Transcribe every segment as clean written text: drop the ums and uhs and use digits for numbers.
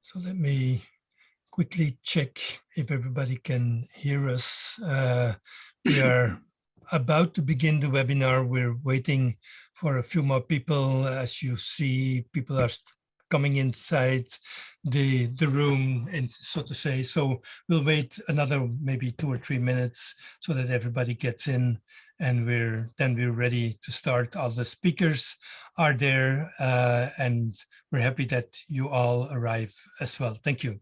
So let me quickly check if everybody can hear us. We are about to begin the webinar. We're waiting for a few more people. As you see, people are coming inside the room, and so to say. So we'll wait another maybe 2 or 3 minutes so that everybody gets in, and we're ready to start. All the speakers are there, and we're happy that you all arrive as well. Thank you.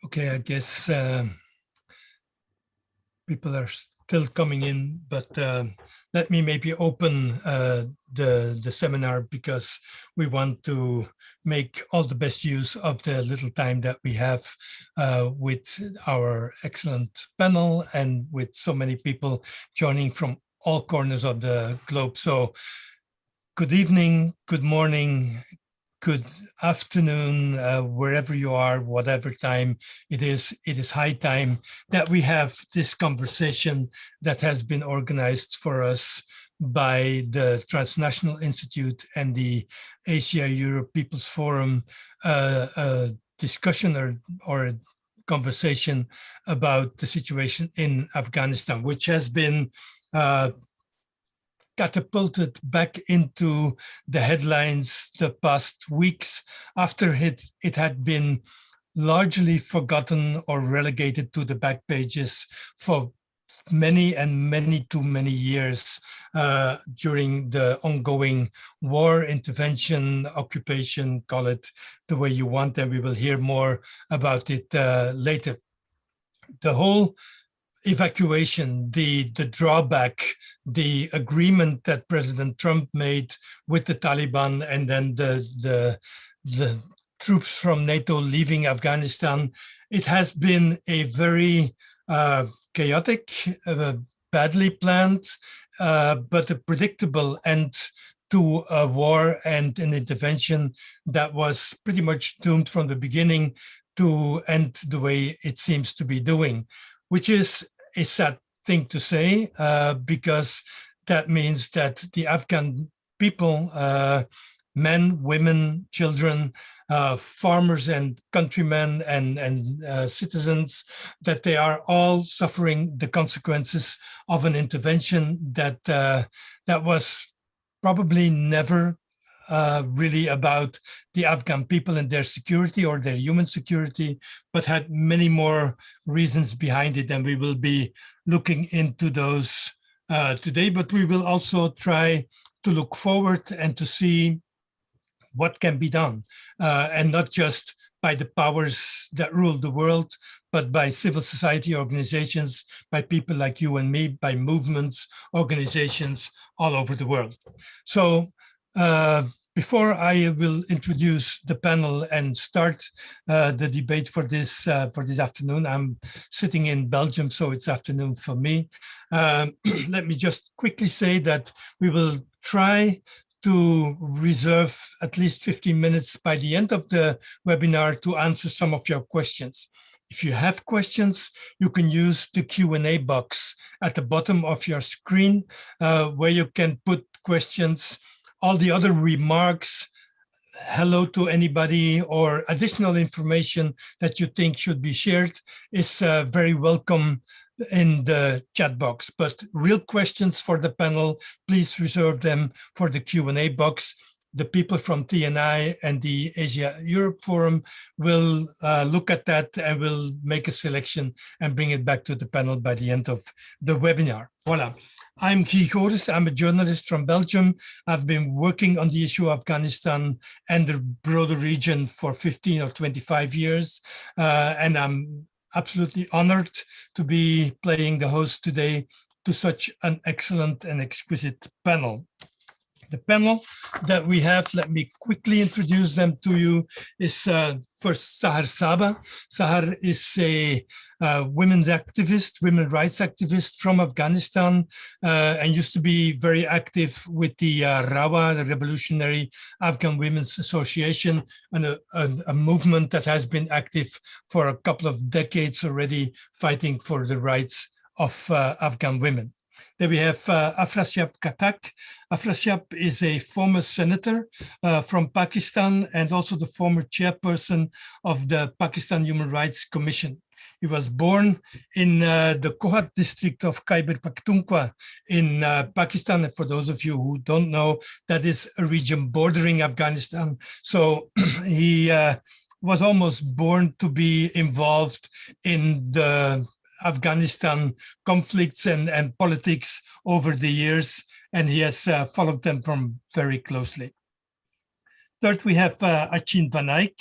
Okay, I guess people are still coming in, but let me maybe open the seminar, because we want to make all the best use of the little time that we have with our excellent panel and with so many people joining from all corners of the globe. So good evening, good morning, good afternoon, wherever you are, whatever time it is high time that we have this conversation that has been organized for us by the Transnational Institute and the Asia-Europe People's Forum, a discussion or a conversation about the situation in Afghanistan, which has been catapulted back into the headlines the past weeks after it had been largely forgotten or relegated to the back pages for many too many years during the ongoing war, intervention, occupation, call it the way you want, and we will hear more about it later. The whole evacuation, the drawback, the agreement that President Trump made with the Taliban, and then the troops from NATO leaving Afghanistan, it has been a very chaotic, badly planned, but a predictable end to a war and an intervention that was pretty much doomed from the beginning to end the way it seems to be doing, which is a sad thing to say, because that means that the Afghan people, men, women, children, farmers and countrymen and citizens, that they are all suffering the consequences of an intervention that was probably never really about the Afghan people and their security or their human security, but had many more reasons behind it. And we will be looking into those today, but we will also try to look forward and to see what can be done, and not just by the powers that rule the world, but by civil society organizations, by people like you and me, by movements, organizations all over the world. So before I will introduce the panel and start the debate for this afternoon, I'm sitting in Belgium, so it's afternoon for me. Let me just quickly say that we will try to reserve at least 15 minutes by the end of the webinar to answer some of your questions. If you have questions, you can use the Q&A box at the bottom of your screen, where you can put questions. All the other remarks, hello to anybody, or additional information that you think should be shared is very welcome in the chat box. But real questions for the panel, please reserve them for the Q&A box. the people from TNI and the Asia-Europe Forum will look at that and will make a selection and bring it back to the panel by the end of the webinar. Voila. I'm Khury Petersen. I'm a journalist from Belgium. I've been working on the issue of Afghanistan and the broader region for 15 or 25 years. And I'm absolutely honored to be playing the host today to such an excellent and exquisite panel. The panel that we have, let me quickly introduce them to you, is first Sahar Saba. Sahar is a women's activist, women's rights activist from Afghanistan, and used to be very active with the RAWA, the Revolutionary Afghan Women's Association, and a movement that has been active for a couple of decades already, fighting for the rights of Afghan women. Then we have Afrasaiab Khattak. Afrasaiab is a former senator from Pakistan and also the former chairperson of the Pakistan Human Rights Commission. He was born in the Kohat district of Khyber Pakhtunkhwa in Pakistan. And for those of you who don't know, that is a region bordering Afghanistan. So he was almost born to be involved in the Afghanistan conflicts and politics over the years, and he has followed them from very closely. Third, we have Achin Vanaik.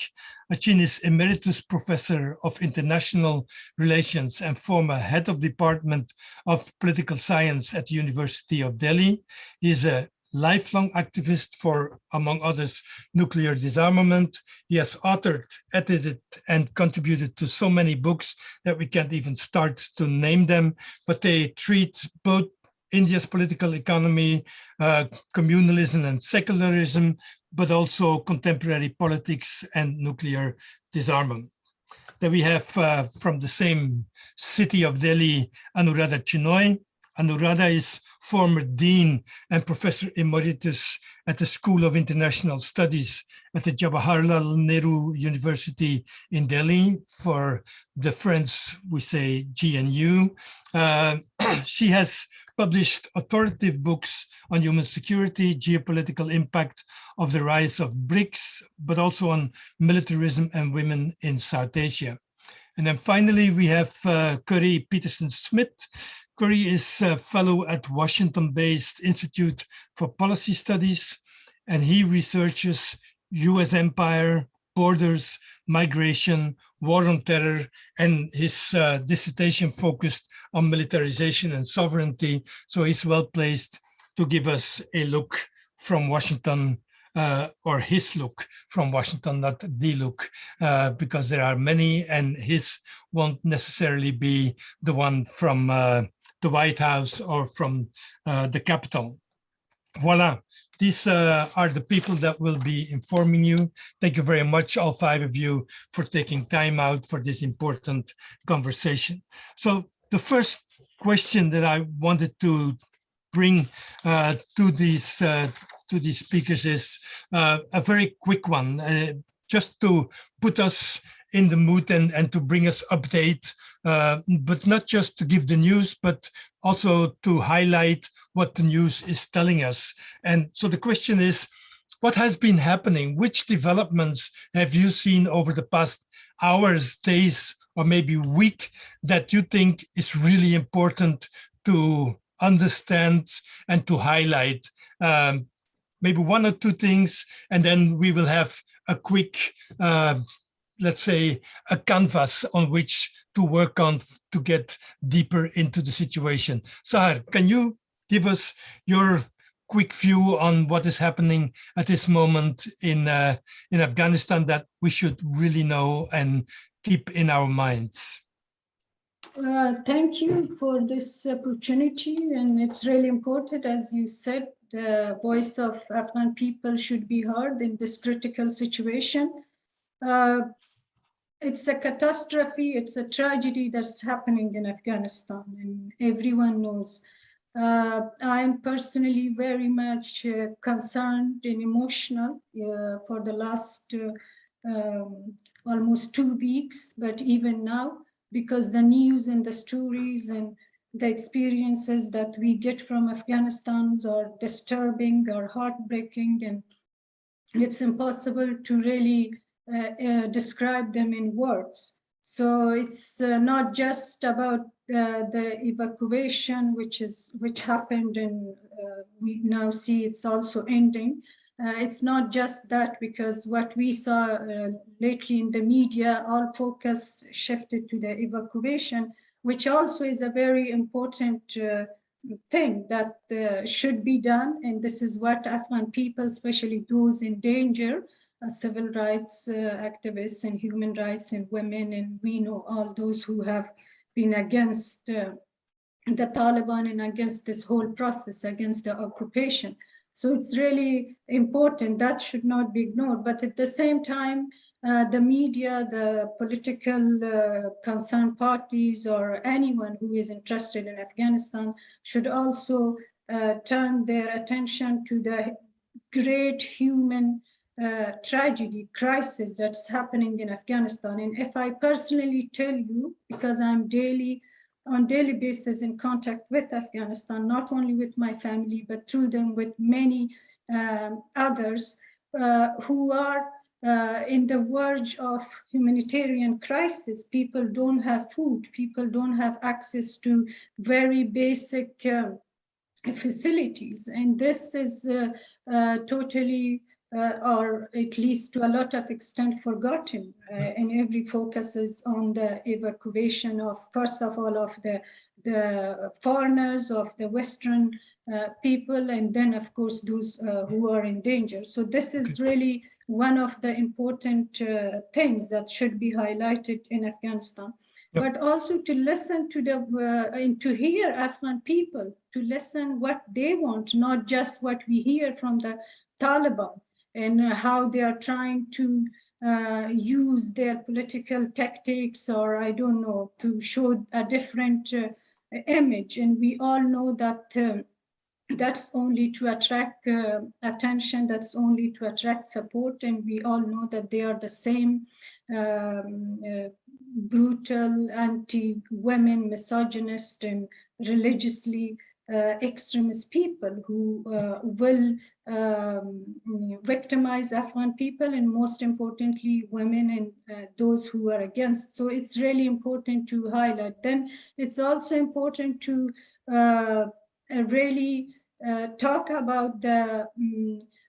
Achin is Emeritus Professor of International Relations and former Head of Department of Political Science at the University of Delhi. He is a lifelong activist for, among others, nuclear disarmament. He has authored, edited, and contributed to so many books that we can't even start to name them, but they treat both India's political economy, communalism and secularism, but also contemporary politics and nuclear disarmament. Then we have from the same city of Delhi, Anuradha Chenoy. Anuradha is former dean and professor emeritus at the School of International Studies at the Jawaharlal Nehru University in Delhi. For the French, we say GNU. She has published authoritative books on human security, geopolitical impact of the rise of BRICS, but also on militarism and women in South Asia. And then finally, we have Khury Petersen-Smith. Khury is a fellow at Washington-based Institute for Policy Studies, and he researches US empire, borders, migration, war on terror, and his dissertation focused on militarization and sovereignty. So he's well placed to give us a look from Washington, or his look from Washington, not the look, because there are many, and his won't necessarily be the one from the White House or from the Capitol. Voila, these are the people that will be informing you. Thank you very much, all five of you, for taking time out for this important conversation. So the first question that I wanted to bring to these speakers is a very quick one, just to put us in the mood and to bring us update, but not just to give the news, but also to highlight what the news is telling us. And so the question is, what has been happening? Which developments have you seen over the past hours, days, or maybe week that you think is really important to understand and to highlight? Maybe one or two things, and then we will have a quick, let's say, a canvas on which to work on to get deeper into the situation. Sahar, can you give us your quick view on what is happening at this moment in Afghanistan that we should really know and keep in our minds? Thank you for this opportunity, and it's really important, as you said, the voice of Afghan people should be heard in this critical situation. It's a catastrophe, it's a tragedy that's happening in Afghanistan, and everyone knows. I'm personally very much concerned and emotional for the last almost 2 weeks, but even now, because the news and the stories and the experiences that we get from Afghanistan are disturbing, are heartbreaking, and it's impossible to really describe them in words. So it's not just about the evacuation, which happened, and we now see it's also ending. It's not just that, because what we saw lately in the media, all focus shifted to the evacuation, which also is a very important thing that should be done. And this is what Afghan people, especially those in danger, civil rights activists and human rights and women, and we know all those who have been against the Taliban and against this whole process, against the occupation. So it's really important. That should not be ignored. But at the same time, the media, the political concerned parties, or anyone who is interested in Afghanistan should also turn their attention to the great human tragedy, crisis that's happening in Afghanistan. And if I personally tell you, because I'm on daily basis in contact with Afghanistan, not only with my family, but through them with many others who are in the verge of humanitarian crisis. People don't have food, people don't have access to very basic facilities. And this is totally or at least to a lot of extent forgotten, and every focus is on the evacuation of, first of all, of the foreigners, of the Western people, and then of course those who are in danger. So this is really one of the important things that should be highlighted in Afghanistan. Yep. But also to listen to the and to hear Afghan people, to listen what they want, not just what we hear from the Taliban, and how they are trying to use their political tactics, or I don't know, to show a different image. And we all know that that's only to attract attention, that's only to attract support. And we all know that they are the same brutal, anti-women, misogynist, and religiously extremist people who will victimize Afghan people, and most importantly, women and those who are against. So it's really important to highlight. Then it's also important to really talk about the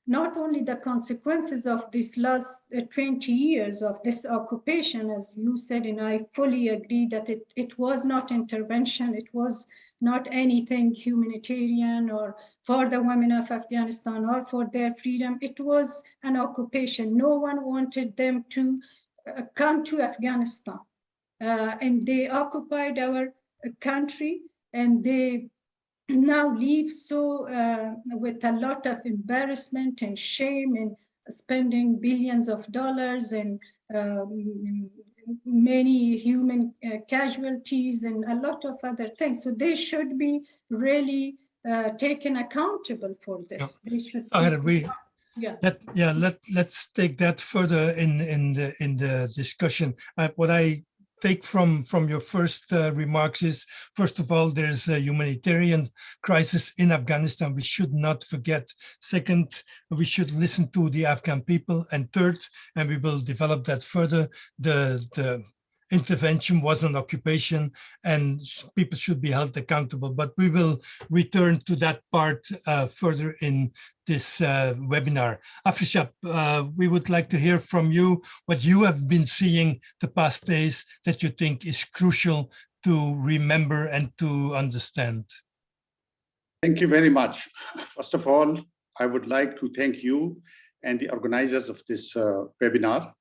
not only the consequences of this last 20 years of this occupation, as you said, and I fully agree that it was not intervention, it was not anything humanitarian or for the women of Afghanistan or for their freedom. It was an occupation. No one wanted them to come to Afghanistan. And they occupied our country, and they now leave so with a lot of embarrassment and shame, and spending billions of dollars, and many human casualties, and a lot of other things. So they should be really taken accountable for this. Yeah. They should. Let's take that further in the discussion. What I take from your first remarks is, first of all, there's a humanitarian crisis in Afghanistan we should not forget. Second, we should listen to the Afghan people. And third, and we will develop that further, the intervention was an occupation and people should be held accountable. But we will return to that part further in this webinar. Afrasaiab, we would like to hear from you what you have been seeing the past days that you think is crucial to remember and to understand. Thank you very much. First of all, I would like to thank you and the organizers of this webinar.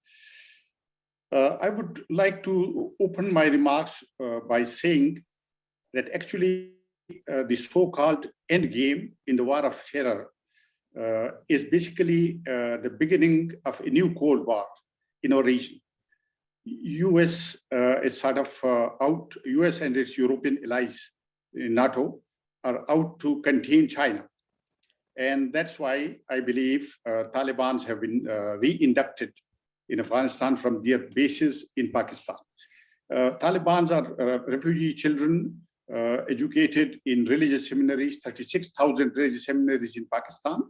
I would like to open my remarks by saying that actually the so-called end game in the war of terror is basically the beginning of a new Cold War in our region. US is sort of out, US and its European allies in NATO are out to contain China. And that's why I believe Taliban have been re-inducted in Afghanistan from their bases in Pakistan. Taliban are refugee children educated in religious seminaries, 36,000 religious seminaries in Pakistan.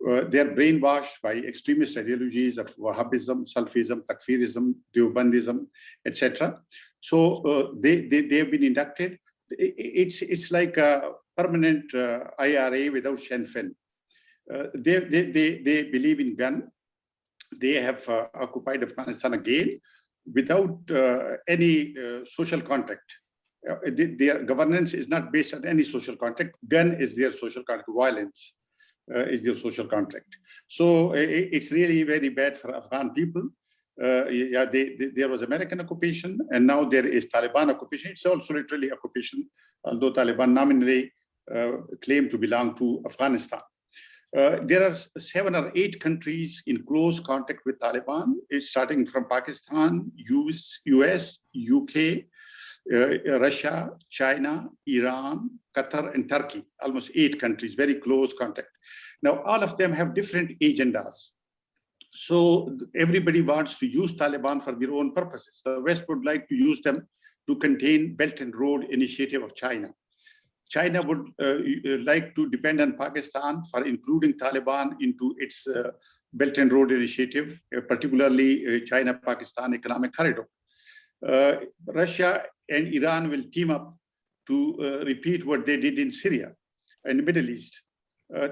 They're brainwashed by extremist ideologies of Wahhabism, Salafism, Takfirism, Deobandism, etc. So they have been inducted. It's like a permanent IRA without Sinn Féin. They believe in gun. They have occupied Afghanistan again without any social contract. Their governance is not based on any social contract. Gun is their social contract. Violence is their social contract. So it's really very bad for Afghan people. Yeah, there was American occupation, and now there is Taliban occupation. It's also literally occupation, although Taliban nominally claim to belong to Afghanistan. There are 7 or 8 countries in close contact with Taliban. It's starting from Pakistan, US, UK, Russia, China, Iran, Qatar, and Turkey. Almost 8 countries, very close contact. Now, all of them have different agendas. So everybody wants to use Taliban for their own purposes. The West would like to use them to contain Belt and Road Initiative of China. China would like to depend on Pakistan for including Taliban into its Belt and Road Initiative, particularly China-Pakistan Economic Corridor. Russia and Iran will team up to repeat what they did in Syria and the Middle East.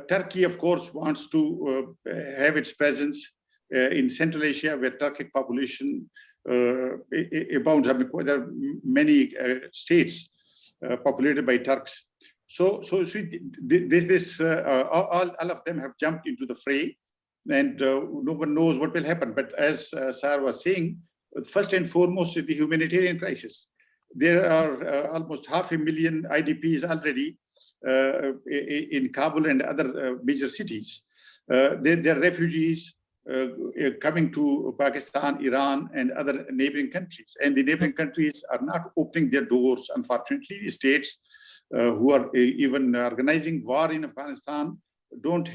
Turkey, of course, wants to have its presence in Central Asia, where Turkic population abounds. There are many states populated by Turks. So all of them have jumped into the fray, and no one knows what will happen. But as Sahar was saying, first and foremost is the humanitarian crisis. There are almost 500,000 IDPs already in Kabul and other major cities. There are refugees coming to Pakistan, Iran, and other neighboring countries. And the neighboring countries are not opening their doors, unfortunately. The states who are even organizing war in Afghanistan don't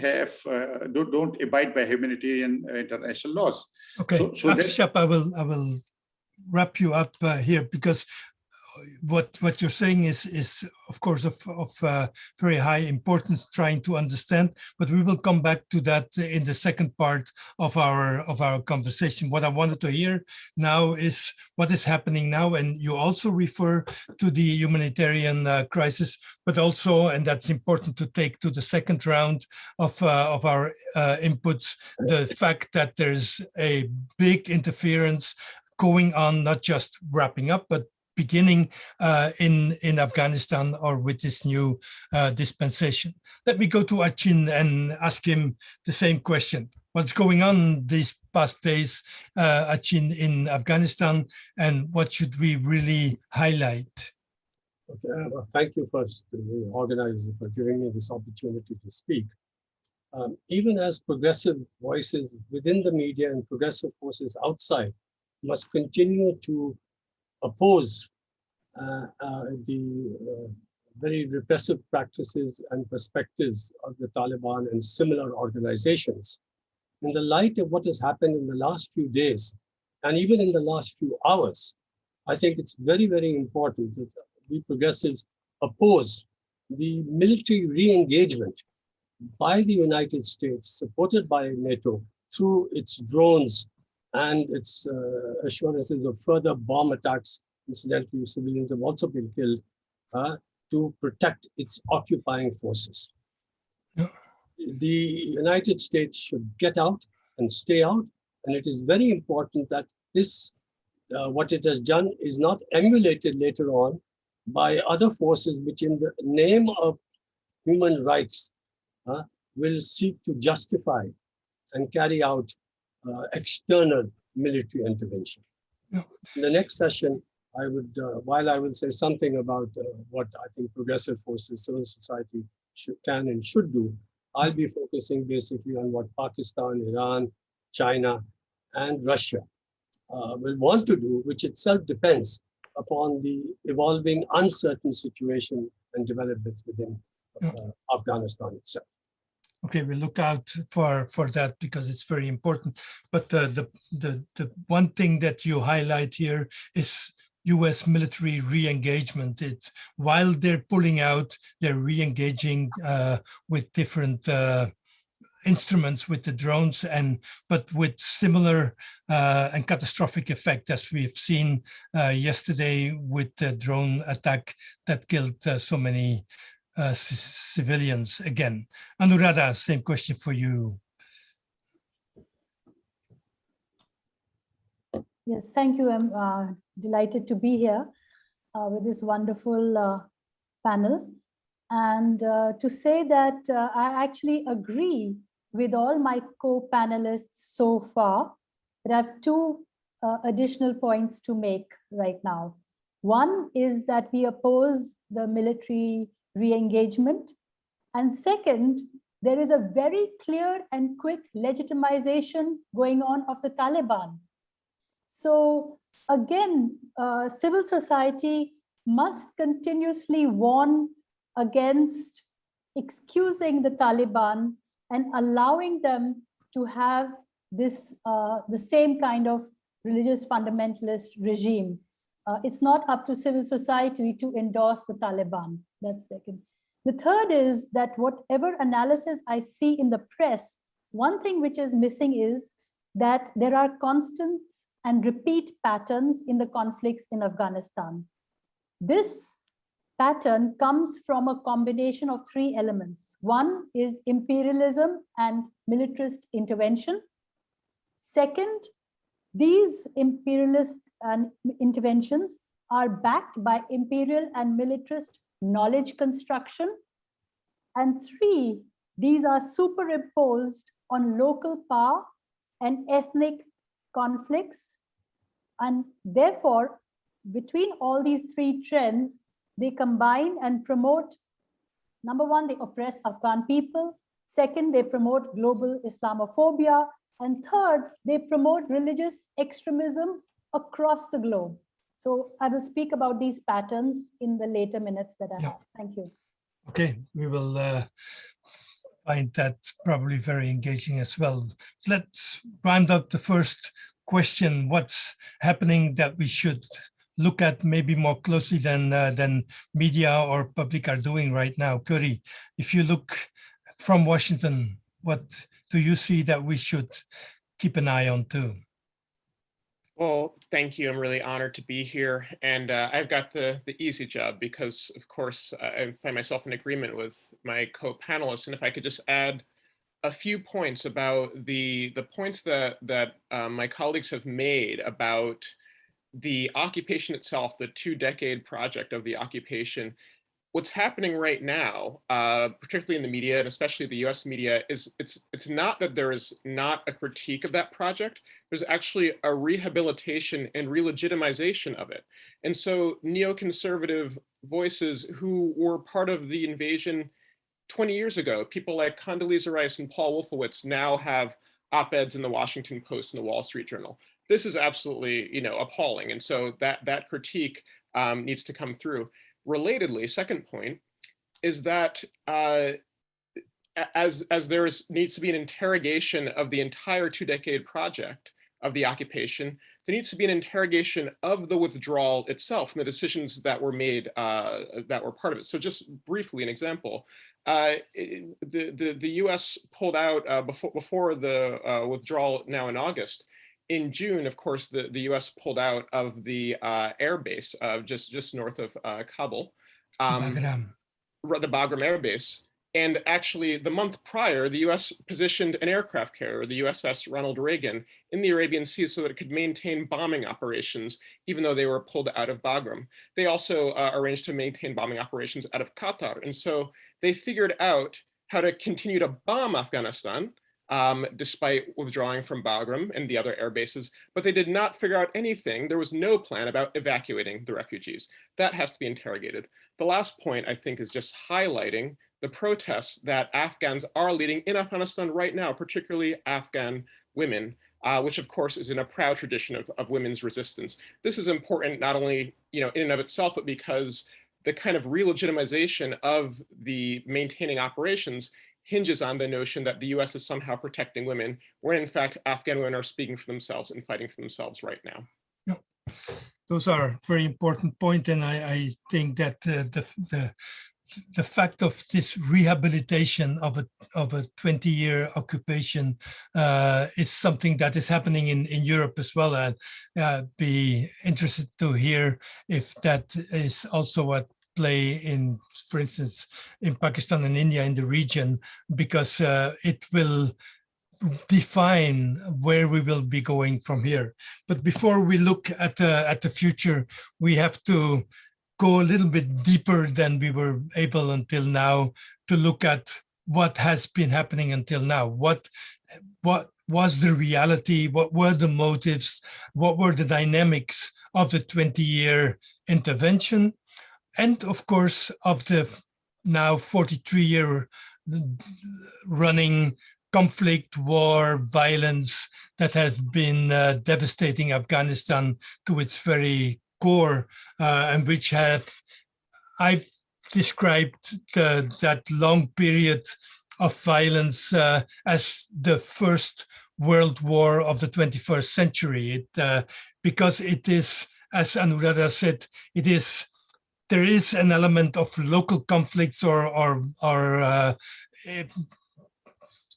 abide by humanitarian international laws. Okay, so Afrasaiab, I will wrap you up here, because what you're saying is of course of very high importance, trying to understand, but we will come back to that in the second part of our conversation. What I wanted to hear now is what is happening now, and you also refer to the humanitarian crisis, but also, and that's important to take to the second round of our inputs, the fact that there's a big interference going on, not just wrapping up, but beginning in Afghanistan, or with this new dispensation. Let me go to Achin and ask him the same question. What's going on these past days, Achin, in Afghanistan, and what should we really highlight? Okay, well, thank you first to the organizer for giving me this opportunity to speak. Even as progressive voices within the media and progressive forces outside must continue to oppose the very repressive practices and perspectives of the Taliban and similar organizations. In the light of what has happened in the last few days, and even in the last few hours, I think it's very, very important that we progressives oppose the military re-engagement by the United States, supported by NATO, through its drones and its assurances of further bomb attacks. Incidentally, civilians have also been killed, to protect its occupying forces. Yeah. The United States should get out and stay out, and it is very important that this, what it has done, is not emulated later on by other forces which, in the name of human rights, will seek to justify and carry out external military intervention. Yeah. In the next session, I would, while I will say something about what I think progressive forces, civil society can and should do, I'll be focusing basically on what Pakistan, Iran, China, and Russia will want to do, which itself depends upon the evolving uncertain situation and developments within Afghanistan itself. Okay, we look out for that, because it's very important. But the one thing that you highlight here is US military re-engagement. It's while they're pulling out, they're re-engaging with different instruments with the drones, but with similar and catastrophic effect as we've seen yesterday with the drone attack that killed so many civilians again. Anuradha, same question for you. Yes, thank you. I'm delighted to be here with this wonderful panel. And to say that I actually agree with all my co-panelists so far, but I have two additional points to make right now. One is that we oppose the military re-engagement. And second, there is a very clear and quick legitimization going on of the Taliban. So again, civil society must continuously warn against excusing the Taliban and allowing them to have this the same kind of religious fundamentalist regime. It's not up to civil society to endorse the Taliban. That's second. The third is that whatever analysis I see in the press, one thing which is missing is that there are constant and repeat patterns in the conflicts in Afghanistan. This pattern comes from a combination of three elements. One is imperialism and militarist intervention. Second, these imperialist interventions are backed by imperial and militarist knowledge construction. And three, these are superimposed on local power and ethnic conflicts. And therefore, between all these three trends, they combine and promote, number one, they oppress Afghan people. Second, they promote global Islamophobia. And third, they promote religious extremism across the globe. So I will speak about these patterns in the later minutes that I have. Thank you. Okay, we will find that probably very engaging as well. Let's round up the first question. What's happening that we should look at maybe more closely than media or public are doing right now? Khury, if you look from Washington, what do you see that we should keep an eye on too? Well, thank you. I'm really honored to be here. And I've got the easy job because, of course, I find myself in agreement with my co-panelists. And if I could just add a few points about the points that my colleagues have made about the occupation itself, the 2-decade project of the occupation. What's happening right now, particularly in the media and especially the US media, is it's not that there is not a critique of that project. There's actually a rehabilitation and re-legitimization of it. And so neoconservative voices who were part of the invasion 20 years ago, people like Condoleezza Rice and Paul Wolfowitz, now have op-eds in the Washington Post and the Wall Street Journal. This is absolutely, appalling. And so that critique needs to come through. Relatedly, second point is that as there needs to be an interrogation of the entire 2-decade project of the occupation, there needs to be an interrogation of the withdrawal itself and the decisions that were made that were part of it. So just briefly, an example, the US pulled out before the withdrawal now in August. In June, of course, the US pulled out of the air base just north of Kabul, the Bagram Air Base. And actually, the month prior, the US positioned an aircraft carrier, the USS Ronald Reagan, in the Arabian Sea so that it could maintain bombing operations, even though they were pulled out of Bagram. They also arranged to maintain bombing operations out of Qatar. And so they figured out how to continue to bomb Afghanistan, despite withdrawing from Bagram and the other air bases, but they did not figure out anything. There was no plan about evacuating the refugees. That has to be interrogated. The last point, I think, is just highlighting the protests that Afghans are leading in Afghanistan right now, particularly Afghan women, which of course is in a proud tradition of women's resistance. This is important not only in and of itself, but because the kind of re-legitimization of the maintaining operations hinges on the notion that the US is somehow protecting women, when in fact Afghan women are speaking for themselves and fighting for themselves right now. Those are very important points, and I think that the the fact of this rehabilitation of a 20-year occupation is something that is happening in Europe as well. And be interested to hear if that is also at play in, for instance, in Pakistan and India in the region, because it will define where we will be going from here. But before we look at the future, we have to go a little bit deeper than we were able until now to look at what has been happening until now. What was the reality? What were the motives? What were the dynamics of the 20-year intervention? And of course, of the now 43-year running conflict, war, violence that has been devastating Afghanistan to its very core, and which I've described that long period of violence as the first world war of the 21st century. Because it is, as Anuradha said, there is an element of local conflicts or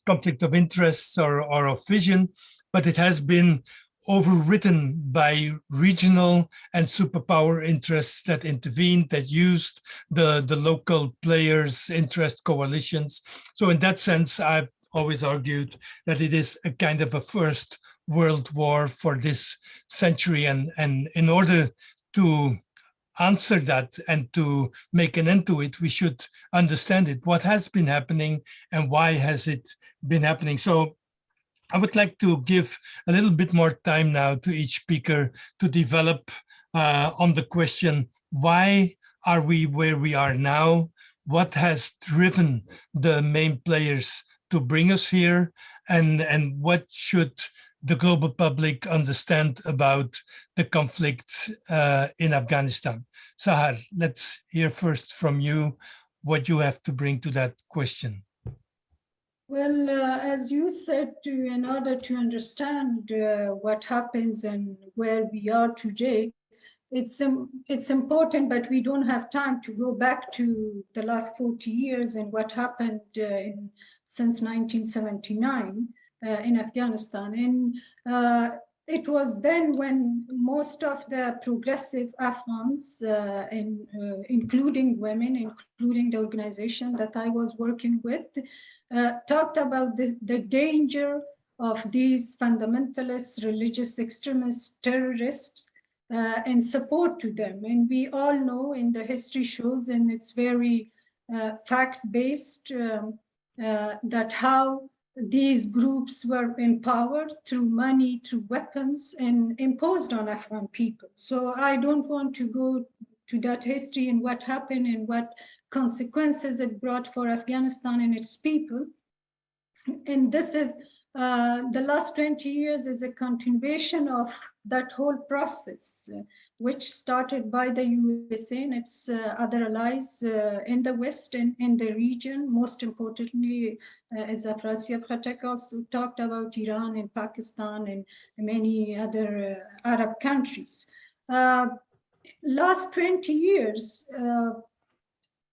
conflict of interests or of vision, but it has been overwritten by regional and superpower interests that intervened, that used the local players' interest coalitions. So in that sense, I've always argued that it is a kind of a first world war for this century. And in order to answer that and to make an end to it, we should understand it. What has been happening and why has it been happening? So I would like to give a little bit more time now to each speaker to develop on the question, why are we where we are now? What has driven the main players to bring us here? And what should the global public understand about the conflict in Afghanistan? Sahar, let's hear first from you what you have to bring to that question. Well, as you said, in order to understand what happens and where we are today, it's important, but we don't have time to go back to the last 40 years and what happened since 1979 in Afghanistan. And it was then when most of the progressive Afghans, including women, including the organization that I was working with, talked about the danger of these fundamentalist, religious extremist terrorists and support to them. And we all know, in the history shows, and it's very fact-based, that how these groups were empowered through money, through weapons, and imposed on Afghan people. So I don't want to go to that history and what happened and what consequences it brought for Afghanistan and its people. And this is, the last 20 years is a continuation of that whole process, which started by the USA and its other allies in the West and in the region. Most importantly, as Afrasaiab Khattak also talked about, Iran and Pakistan and many other Arab countries. Last 20 years,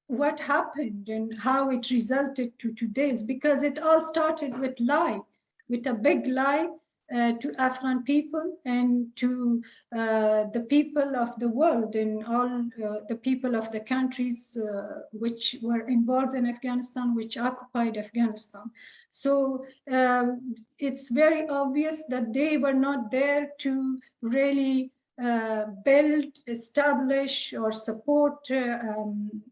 what happened and how it resulted to today's, because it all started with a big lie to Afghan people and to the people of the world and all the people of the countries which were involved in Afghanistan, which occupied Afghanistan. So it's very obvious that they were not there to really build, establish, or support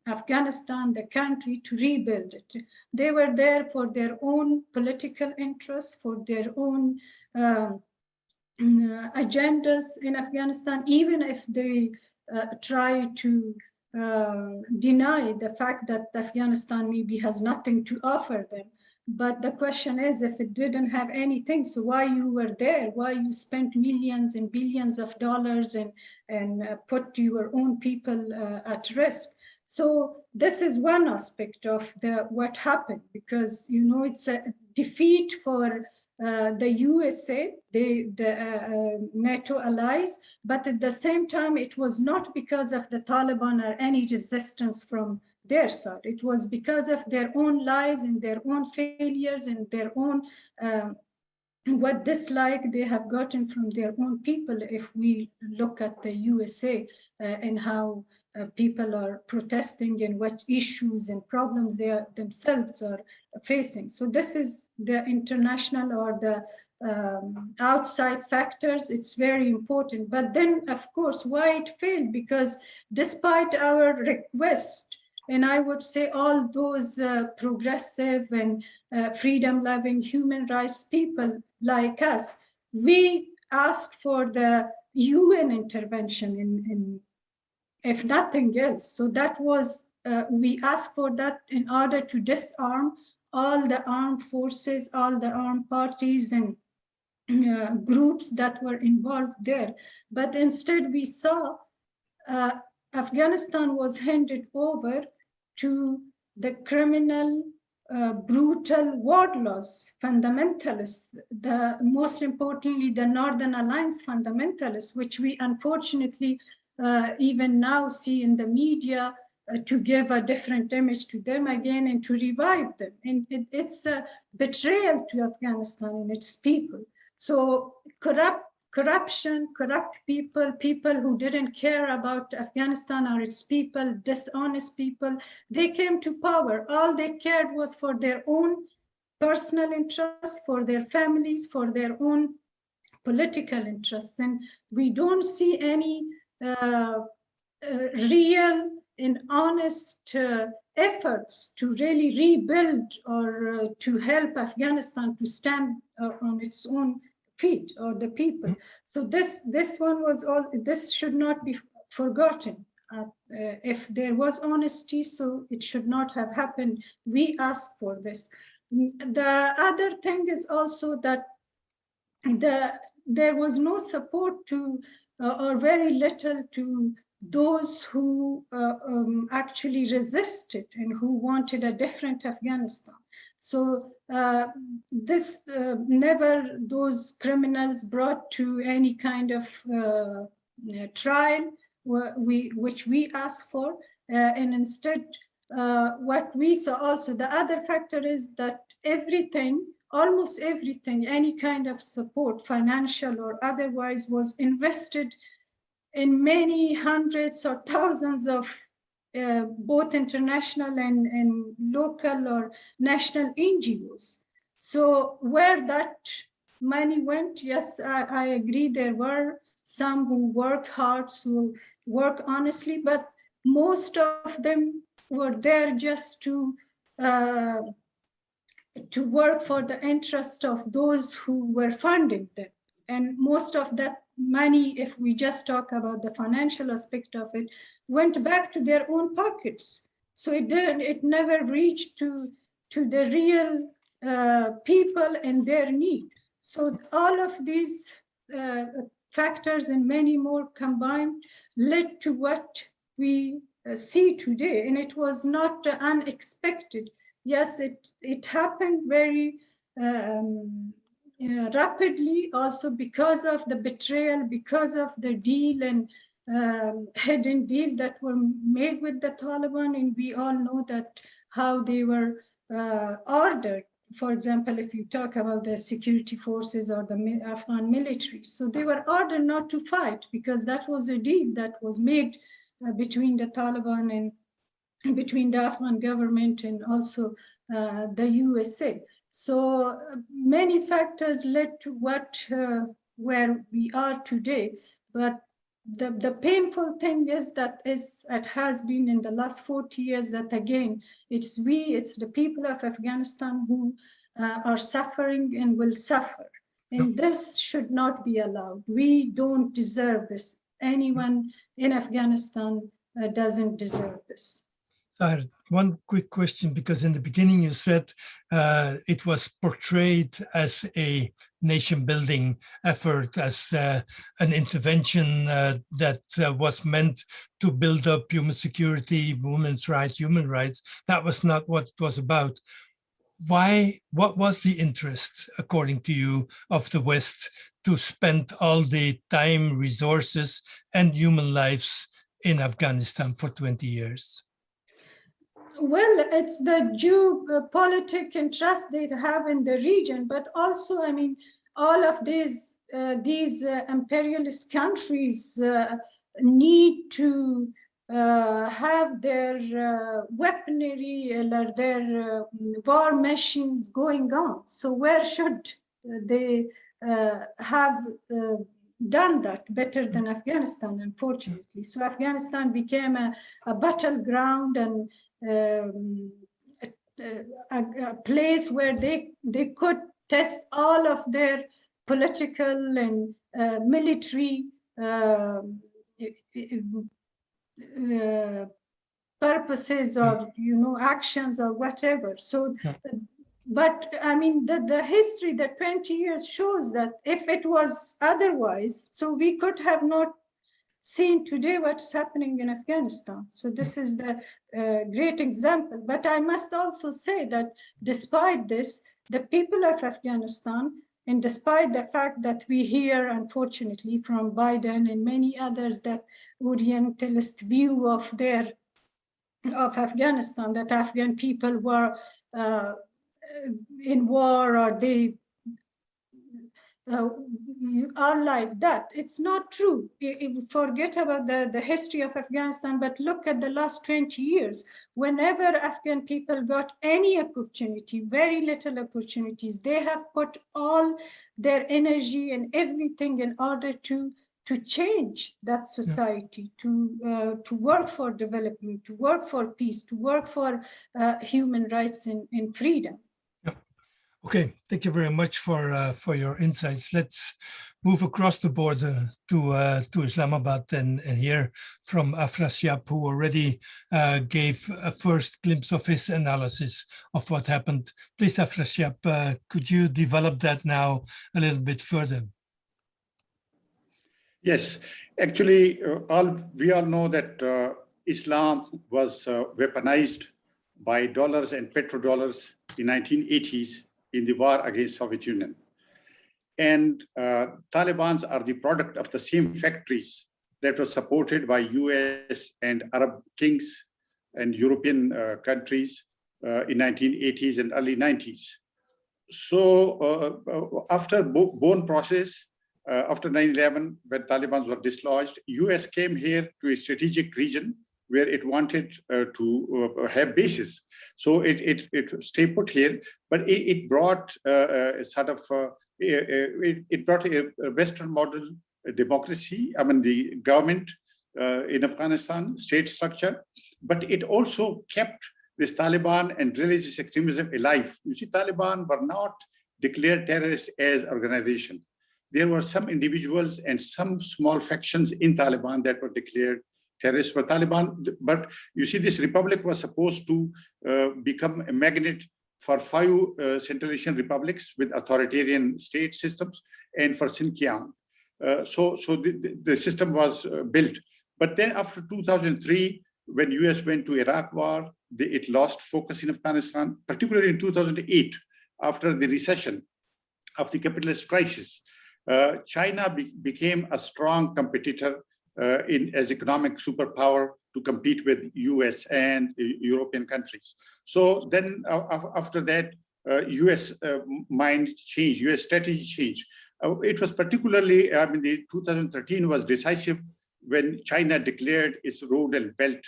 Afghanistan, the country, to rebuild it. They were there for their own political interests, for their own agendas in Afghanistan, even if they try to deny the fact that Afghanistan maybe has nothing to offer them. But the question is, if it didn't have anything, so why you were there? Why you spent millions and billions of dollars and put your own people at risk? So this is one aspect of what happened, because it's a defeat for the USA, the NATO allies, but at the same time, it was not because of the Taliban or any resistance from their side. It was because of their own lies and their own failures and their own what dislike they have gotten from their own people. If we look at the USA and how people are protesting and what issues and problems they themselves are facing. So this is the international or the outside factors. It's very important. But then, of course, why it failed? Because despite our request, and I would say all those progressive and freedom-loving human rights people like us, we asked for the UN intervention in if nothing else. So that was, we asked for that in order to disarm all the armed forces, all the armed parties and groups that were involved there. But instead we saw Afghanistan was handed over to the criminal, brutal warlords, fundamentalists, most importantly, the Northern Alliance fundamentalists, which we unfortunately even now see in the media to give a different image to them again and to revive them. And it's a betrayal to Afghanistan and its people. So corruption, corrupt people, people who didn't care about Afghanistan or its people, dishonest people, they came to power. All they cared was for their own personal interests, for their families, for their own political interests. And we don't see any real and honest efforts to really rebuild or to help Afghanistan to stand on its own feet, or the people. So this one was all, this should not be forgotten. If there was honesty, so it should not have happened. We asked for this. The other thing is also that there was no support to, or very little to those who actually resisted and who wanted a different Afghanistan. So this never those criminals brought to any kind of trial which we asked for, and instead what we saw also, the other factor is that everything, almost everything, any kind of support, financial or otherwise, was invested in many hundreds or thousands of both international and local or national NGOs. So where that money went, yes, I agree, there were some who work hard, who work honestly, but most of them were there just to work for the interest of those who were funding them. And most of that money, if we just talk about the financial aspect of it, went back to their own pockets. So it never reached to the real people and their need. So all of these factors and many more combined led to what we see today. And it was not unexpected. Yes, it happened very rapidly, also because of the betrayal, because of the deal and hidden deal that were made with the Taliban. And we all know that how they were ordered. For example, if you talk about the security forces or the Afghan military, so they were ordered not to fight because that was a deal that was made between the Taliban and between the Afghan government and also the USA. So many factors led to where we are today. But the painful thing is that it has been in the last 40 years that again, it's the people of Afghanistan who are suffering and will suffer. And this should not be allowed. We don't deserve this. Anyone in Afghanistan doesn't deserve this. Sahar, one quick question, because in the beginning you said it was portrayed as a nation-building effort, as an intervention that was meant to build up human security, women's rights, human rights. That was not what it was about. Why? What was the interest, according to you, of the West to spend all the time, resources, and human lives in Afghanistan for 20 years? Well, it's the geopolitical interest they have in the region, but also, I mean, all of these imperialist countries need to have their weaponry or their war machines going on. So where should they have done that better than Afghanistan, unfortunately? So Afghanistan became a battleground and a place where they could test all of their political and military purposes or actions or whatever. So but I mean the history, the 20 years shows that if it was otherwise, so we could have not seen today what's happening in Afghanistan. So this is the great example. But I must also say that despite this, the people of Afghanistan, and despite the fact that we hear, unfortunately, from Biden and many others, that Orientalist view of Afghanistan, that Afghan people were in war or they are like that. It's not true. Forget about the history of Afghanistan, but look at the last 20 years. Whenever Afghan people got any opportunity, very little opportunities, they have put all their energy and everything in order to change that society, to work for development, to work for peace, to work for human rights and freedom. Okay, thank you very much for your insights. Let's move across the border to Islamabad and hear from Afrasaiab, who already gave a first glimpse of his analysis of what happened. Please, Afrasaiab, could you develop that now a little bit further? Yes, actually, we all know that Islam was weaponized by dollars and petrodollars in 1980s in the war against Soviet Union. And Taliban's are the product of the same factories that were supported by US and Arab kings and European countries in 1980s and early 90s. So after Bone process, after 9/11, when Taliban were dislodged, US came here to a strategic region where it wanted to have bases. So it stayed put here, but it brought it brought a Western model democracy, I mean the government in Afghanistan, state structure, but it also kept this Taliban and religious extremism alive. You see, Taliban were not declared terrorists as organization. There were some individuals and some small factions in Taliban that were declared terrorists for Taliban. But you see, this republic was supposed to become a magnet for 5 Central Asian republics with authoritarian state systems and for Xinjiang. So the system was built. But then after 2003, when US went to Iraq war, it lost focus in Afghanistan, particularly in 2008, after the recession of the capitalist crisis. China became a strong competitor as economic superpower to compete with US and European countries. So then after that, US mind changed, US strategy changed. It was particularly, I mean, the 2013 was decisive when China declared its Road and Belt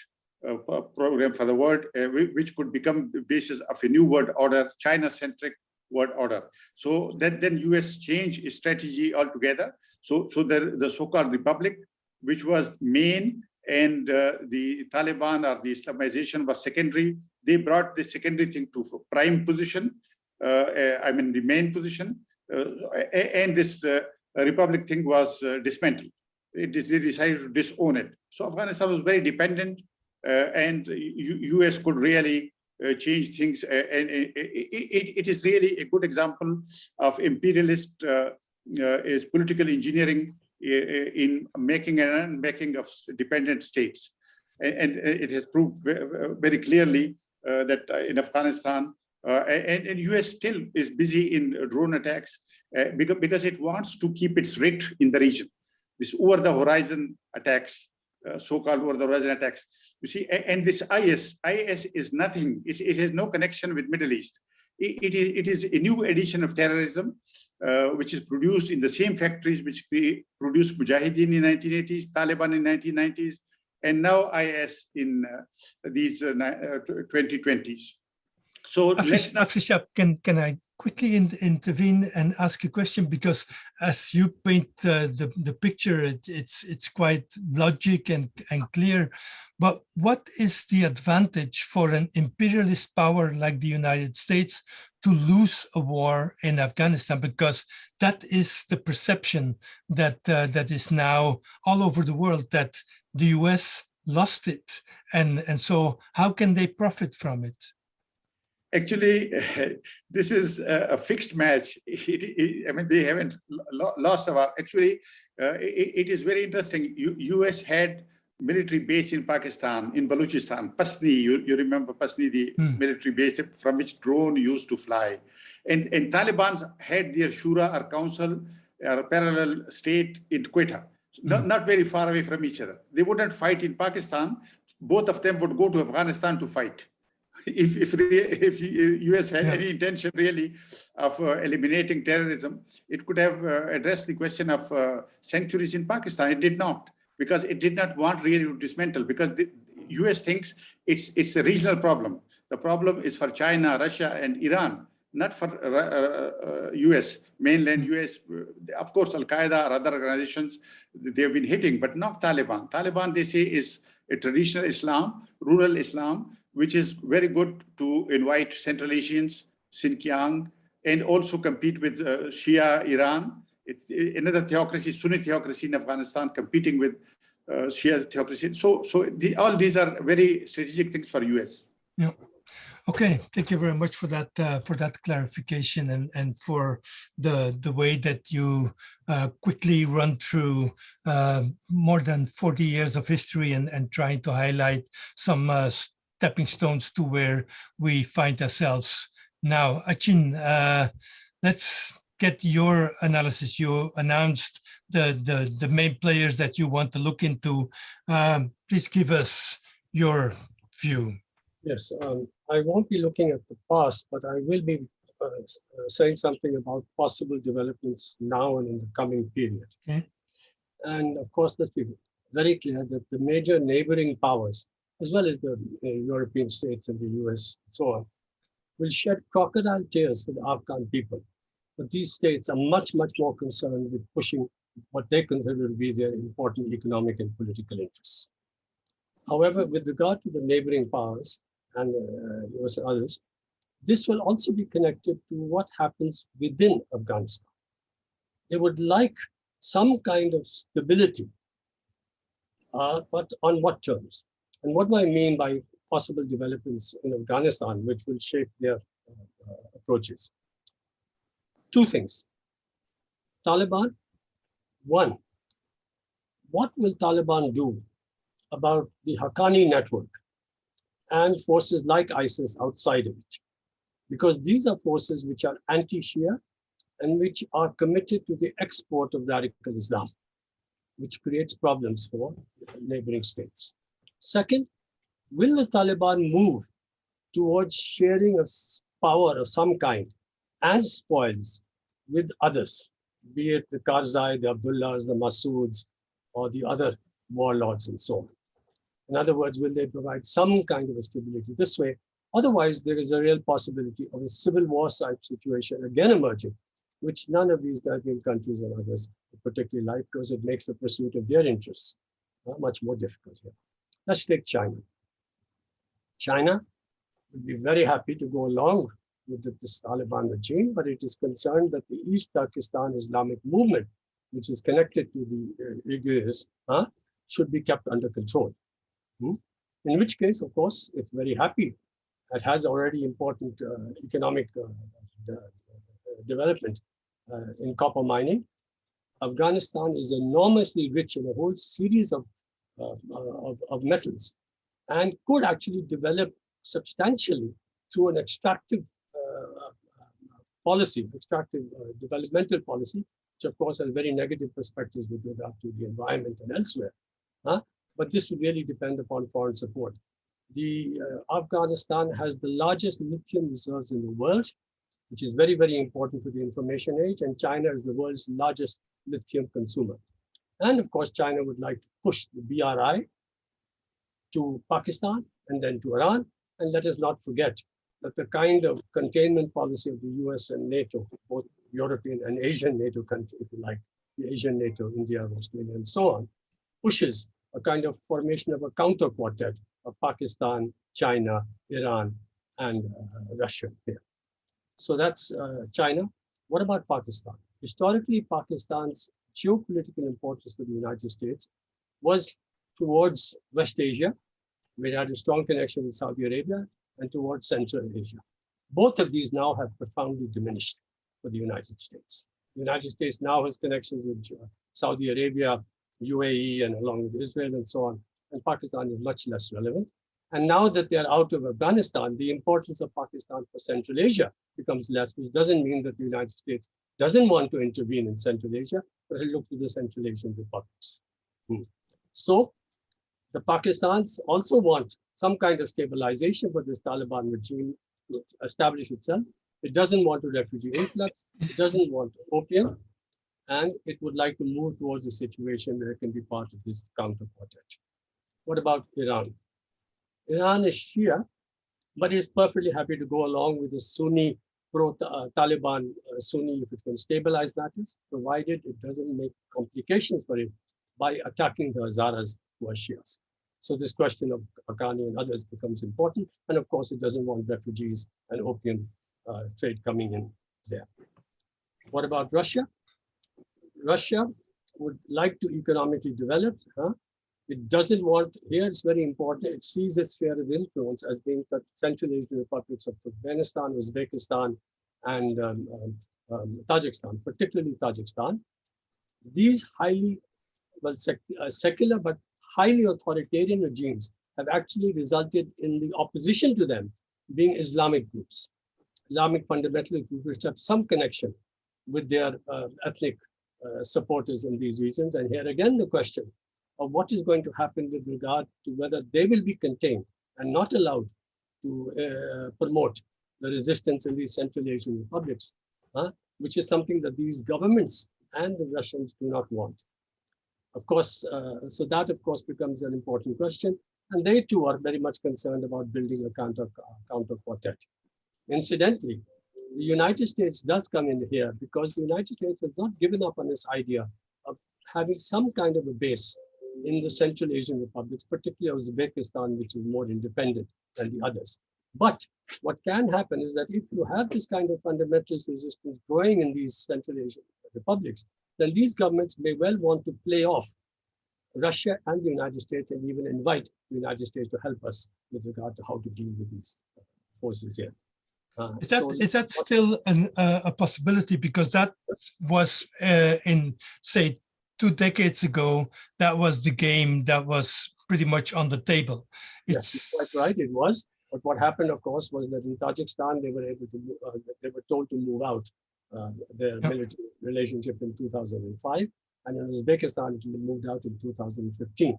program for the world, which could become the basis of a new world order, China-centric world order. So then US changed its strategy altogether. So the so-called republic, which was main, and the Taliban or the Islamization was secondary. They brought the secondary thing to prime position, I mean the main position, and this republic thing was dismantled. They decided to disown it. So Afghanistan was very dependent, and US could really change things. And it is really a good example of imperialist is political engineering in making and unmaking of dependent states. And it has proved very clearly that in Afghanistan, and US still is busy in drone attacks because it wants to keep its writ in the region. This over the horizon attacks so-called over-the-horizon attacks. You see, and this IS is nothing. It has no connection with Middle East. It is a new edition of terrorism, which is produced in the same factories which produced Mujahideen in 1980s, Taliban in 1990s, and now IS in these 2020s. So Afrasaiab, can I quickly intervene and ask a question? Because as you paint the picture, it's quite logic and clear. But what is the advantage for an imperialist power like the United States to lose a war in Afghanistan? Because that is the perception that that is now all over the world, that the US lost it. And so how can they profit from it? Actually, this is a fixed match. I mean, they haven't lost a war. Actually, it is very interesting. US had military base in Pakistan, in Balochistan, Pasni. You remember Pasni, the military base from which drone used to fly. And Taliban had their Shura or council, or parallel state in Quetta, not very far away from each other. They wouldn't fight in Pakistan. Both of them would go to Afghanistan to fight. If US had any intention really of eliminating terrorism, it could have addressed the question of sanctuaries in Pakistan. It did not, because it did not want really to dismantle, because the US thinks it's a regional problem. The problem is for China, Russia, and Iran, not for US, mainland US. Of course, Al-Qaeda or other organizations, they've been hitting, but not Taliban. Taliban, they say, is a traditional Islam, rural Islam, which is very good to invite Central Asians, Xinjiang, and also compete with Shia Iran. It's another theocracy, Sunni theocracy in Afghanistan, competing with Shia theocracy. So all these are very strategic things for US. Yeah. Okay, thank you very much for that clarification and for the way that you quickly run through more than 40 years of history and trying to highlight some stepping stones to where we find ourselves now. Achin, let's get your analysis. You announced the main players that you want to look into. Please give us your view. Yes, I won't be looking at the past, but I will be saying something about possible developments now and in the coming period. Okay. And of course, let's be very clear that the major neighboring powers, as well as the European states and the US and so on, will shed crocodile tears for the Afghan people. But these states are much, much more concerned with pushing what they consider to be their important economic and political interests. However, with regard to the neighboring powers and US and others, this will also be connected to what happens within Afghanistan. They would like some kind of stability, but on what terms? And what do I mean by possible developments in Afghanistan, which will shape their approaches? Two things. Taliban, one, what will Taliban do about the Haqqani network and forces like ISIS outside of it? Because these are forces which are anti-Shia and which are committed to the export of radical Islam, which creates problems for neighboring states. Second, will the Taliban move towards sharing of power of some kind and spoils with others, be it the Karzai, the Abdullahs, the Masouds, or the other warlords and so on? In other words, will they provide some kind of a stability this way? Otherwise, there is a real possibility of a civil war type situation again emerging, which none of these developing countries and others particularly like, because it makes the pursuit of their interests much more difficult here. Let's take China. China would be very happy to go along with this Taliban regime, but it is concerned that the East Turkestan Islamic movement, which is connected to the Uyghurs, should be kept under control. In which case, of course, it's very happy. It has already important economic development in copper mining. Afghanistan is enormously rich in a whole series of metals and could actually develop substantially through an extractive policy, developmental policy, which of course has very negative perspectives with regard to the environment and elsewhere. but this would really depend upon foreign support. Afghanistan has the largest lithium reserves in the world, which is very, very important for the information age, and China is the world's largest lithium consumer. And of course, China would like to push the BRI to Pakistan and then to Iran. And let us not forget that the kind of containment policy of the US and NATO, both European and Asian NATO countries, if you like, the Asian NATO, India, Australia, and so on, pushes a kind of formation of a counter quartet of Pakistan, China, Iran, and Russia here. So that's China. What about Pakistan? Historically, Pakistan's geopolitical importance for the United States was towards West Asia, where it had a strong connection with Saudi Arabia, and towards Central Asia. Both of these now have profoundly diminished for the United States. The United States now has connections with Saudi Arabia, UAE, and along with Israel and so on, and Pakistan is much less relevant. And now that they're out of Afghanistan, the importance of Pakistan for Central Asia becomes less, which doesn't mean that the United States doesn't want to intervene in Central Asia, but it'll look to the Central Asian republics. So the Pakistans also want some kind of stabilization for this Taliban regime to establish itself. It doesn't want a refugee influx, it doesn't want opium, and it would like to move towards a situation where it can be part of this counter quartet. What about Iran? Iran is Shia, but is perfectly happy to go along with the Sunni pro-Taliban Sunni if it can stabilize matters, provided it doesn't make complications for it by attacking the Hazaras who are Shias. So this question of Haqqani and others becomes important. And of course, it doesn't want refugees and opium trade coming in there. What about Russia? Russia would like to economically develop. It doesn't want, here it's very important, it sees its sphere of influence as being the Central Asian republics of Afghanistan, Uzbekistan, and Tajikistan, particularly Tajikistan. These highly, well, secular but highly authoritarian regimes have actually resulted in the opposition to them being Islamic groups, Islamic fundamentalist groups which have some connection with their ethnic supporters in these regions. And here again, the question of what is going to happen with regard to whether they will be contained and not allowed to promote the resistance in these Central Asian republics, which is something that these governments and the Russians do not want. Of course, so that of course becomes an important question. And they too are very much concerned about building a counter quartet. Incidentally, the United States does come in here because the United States has not given up on this idea of having some kind of a base in the Central Asian republics, particularly Uzbekistan, which is more independent than the others. But what can happen is that if you have this kind of fundamentalist resistance growing in these Central Asian republics, then these governments may well want to play off Russia and the United States and even invite the United States to help us with regard to how to deal with these forces here. Is that still a possibility? Because that was in, say, 2 decades ago, that was the game that was pretty much on the table. Yes, you're quite right, it was. But what happened, of course, was that in Tajikistan, they were able to, they were told to move out their military relationship in 2005. And in Uzbekistan, it moved out in 2015.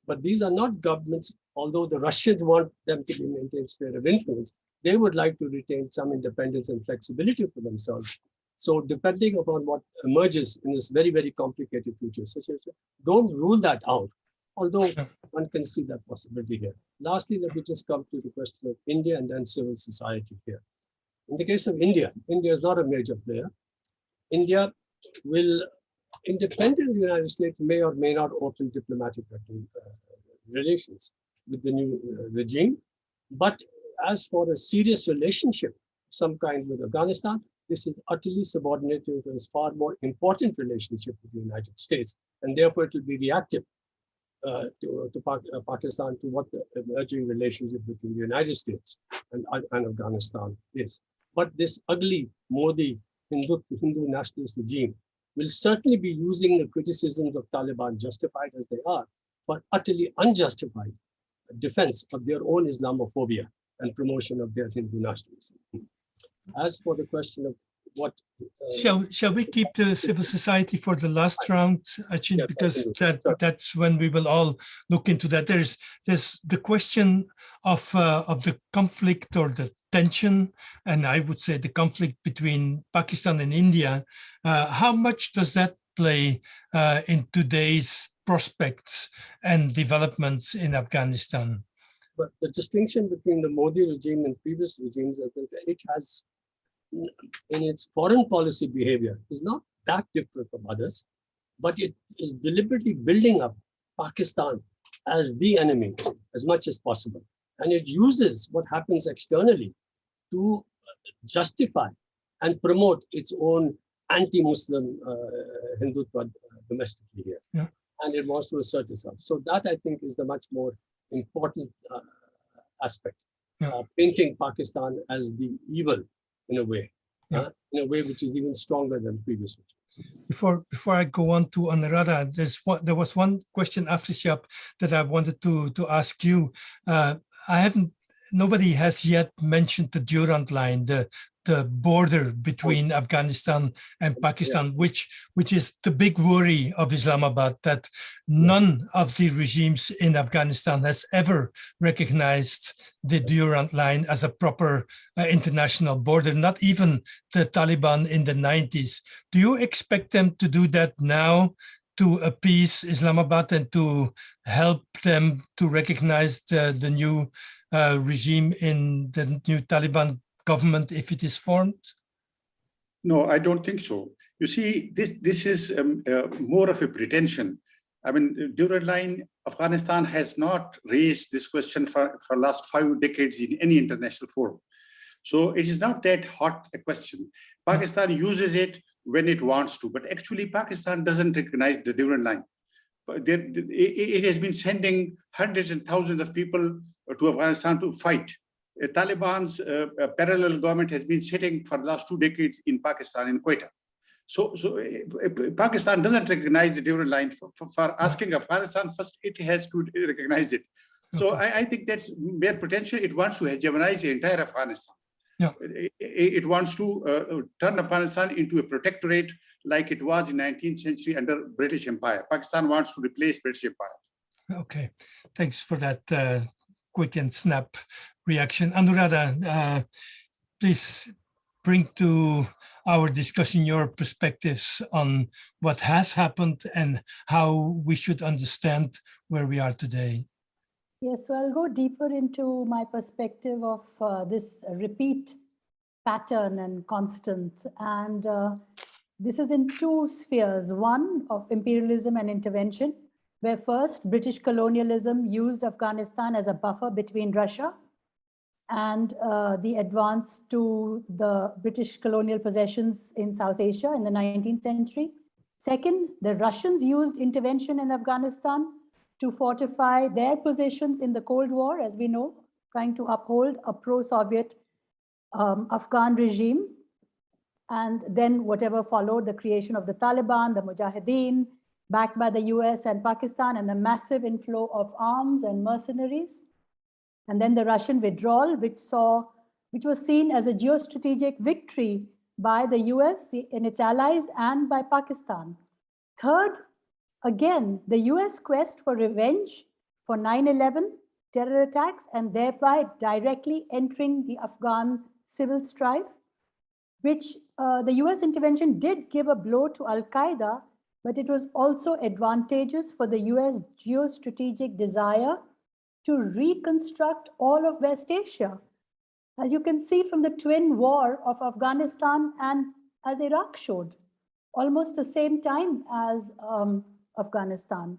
But these are not governments, although the Russians want them to be maintained sphere of influence, they would like to retain some independence and flexibility for themselves. So depending upon what emerges in this very, very complicated future situation, don't rule that out, although one can see that possibility here. Lastly, let me just come to the question of India and then civil society here. In the case of India, India is not a major player. India will, independent of the United States, may or may not open diplomatic relations with the new regime. But as for a serious relationship, some kind with Afghanistan, this is utterly subordinate to its far more important relationship with the United States. And therefore, it will be reactive to Pakistan to what the emerging relationship between the United States and Afghanistan is. But this ugly Modi Hindu nationalist regime will certainly be using the criticisms of Taliban, justified as they are, for utterly unjustified defense of their own Islamophobia and promotion of their Hindu nationalism. As for the question of what. Shall we keep the civil society for the last round, Achin, Yes, because sure. that's when we will all look into that. There's the question of the conflict or the tension, and I would say the conflict between Pakistan and India. How much does that play in today's prospects and developments in Afghanistan? But the distinction between the Modi regime and previous regimes, I think it has, in its foreign policy behavior, is not that different from others, but it is deliberately building up Pakistan as the enemy as much as possible. And it uses what happens externally to justify and promote its own anti-Muslim Hindutva domestically here. Yeah. And it wants to assert itself. So that, I think, is the much more important aspect. Yeah. Painting Pakistan as the evil in a way which is even stronger than previous regimes. Before I go on to Anuradha, there was one question, Afrasaiab, that I wanted to ask you. Nobody has yet mentioned the Durand Line, the border between Afghanistan and Pakistan, which is the big worry of Islamabad, that none of the regimes in Afghanistan has ever recognized the Durand Line as a proper international border, not even the Taliban in the 90s. Do you expect them to do that now to appease Islamabad and to help them to recognize the new regime in the new Taliban government if it is formed? No, I don't think so. You see, this is more of a pretension. I mean, Durand Line, Afghanistan has not raised this question for last 5 decades in any international forum. So it is not that hot a question. Pakistan uses it when it wants to, but actually Pakistan doesn't recognize the Durand Line. It has been sending hundreds and thousands of people to Afghanistan to fight. Taliban's parallel government has been sitting for the last 2 decades in Pakistan, in Quetta. So Pakistan doesn't recognize the Durand Line. For asking Afghanistan, first it has to recognize it. So I think that's mere potential. It wants to hegemonize the entire Afghanistan. Yeah. It wants to turn Afghanistan into a protectorate like it was in 19th century under British Empire. Pakistan wants to replace British Empire. Okay, thanks for that quick and snap reaction. Anuradha, please bring to our discussion your perspectives on what has happened and how we should understand where we are today. Yes, so I'll go deeper into my perspective of this repeat pattern and constant. And this is in 2 spheres. One of imperialism and intervention, where first British colonialism used Afghanistan as a buffer between Russia and the advance to the British colonial possessions in South Asia in the 19th century. Second, the Russians used intervention in Afghanistan to fortify their positions in the Cold War, as we know, trying to uphold a pro-Soviet Afghan regime. And then whatever followed, the creation of the Taliban, the Mujahideen, backed by the US and Pakistan, and the massive inflow of arms and mercenaries. And then the Russian withdrawal, which was seen as a geostrategic victory by the US and its allies and by Pakistan. Third, again, the US quest for revenge for 9/11 terror attacks and thereby directly entering the Afghan civil strife, which the US intervention did give a blow to Al-Qaeda, but it was also advantageous for the US geostrategic desire to reconstruct all of West Asia. As you can see from the twin war of Afghanistan and as Iraq showed, almost the same time as Afghanistan.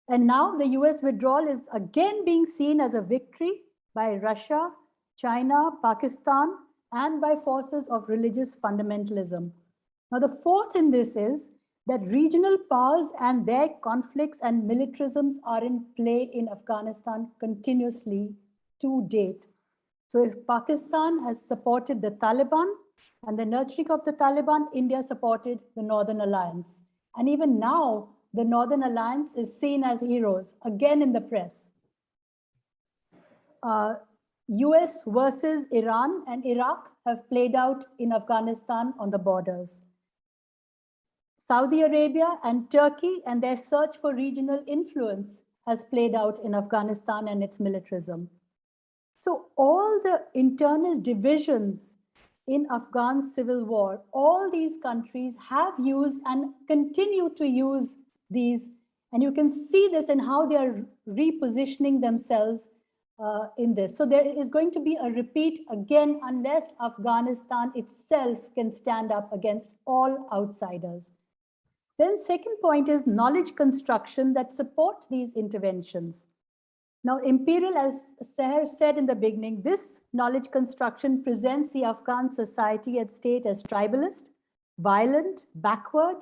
And now the US withdrawal is again being seen as a victory by Russia, China, Pakistan, and by forces of religious fundamentalism. Now, the fourth in this is that regional powers and their conflicts and militarisms are in play in Afghanistan continuously to date. So if Pakistan has supported the Taliban and the nurturing of the Taliban, India supported the Northern Alliance. And even now, the Northern Alliance is seen as heroes, again in the press. US versus Iran and Iraq have played out in Afghanistan on the borders. Saudi Arabia and Turkey and their search for regional influence has played out in Afghanistan and its militarism. So all the internal divisions in Afghan civil war, all these countries have used and continue to use these. And you can see this in how they are repositioning themselves in this. So there is going to be a repeat again, unless Afghanistan itself can stand up against all outsiders. Then second point is knowledge construction that support these interventions. Now, Imperial, as Sahar said in the beginning, this knowledge construction presents the Afghan society and state as tribalist, violent, backward,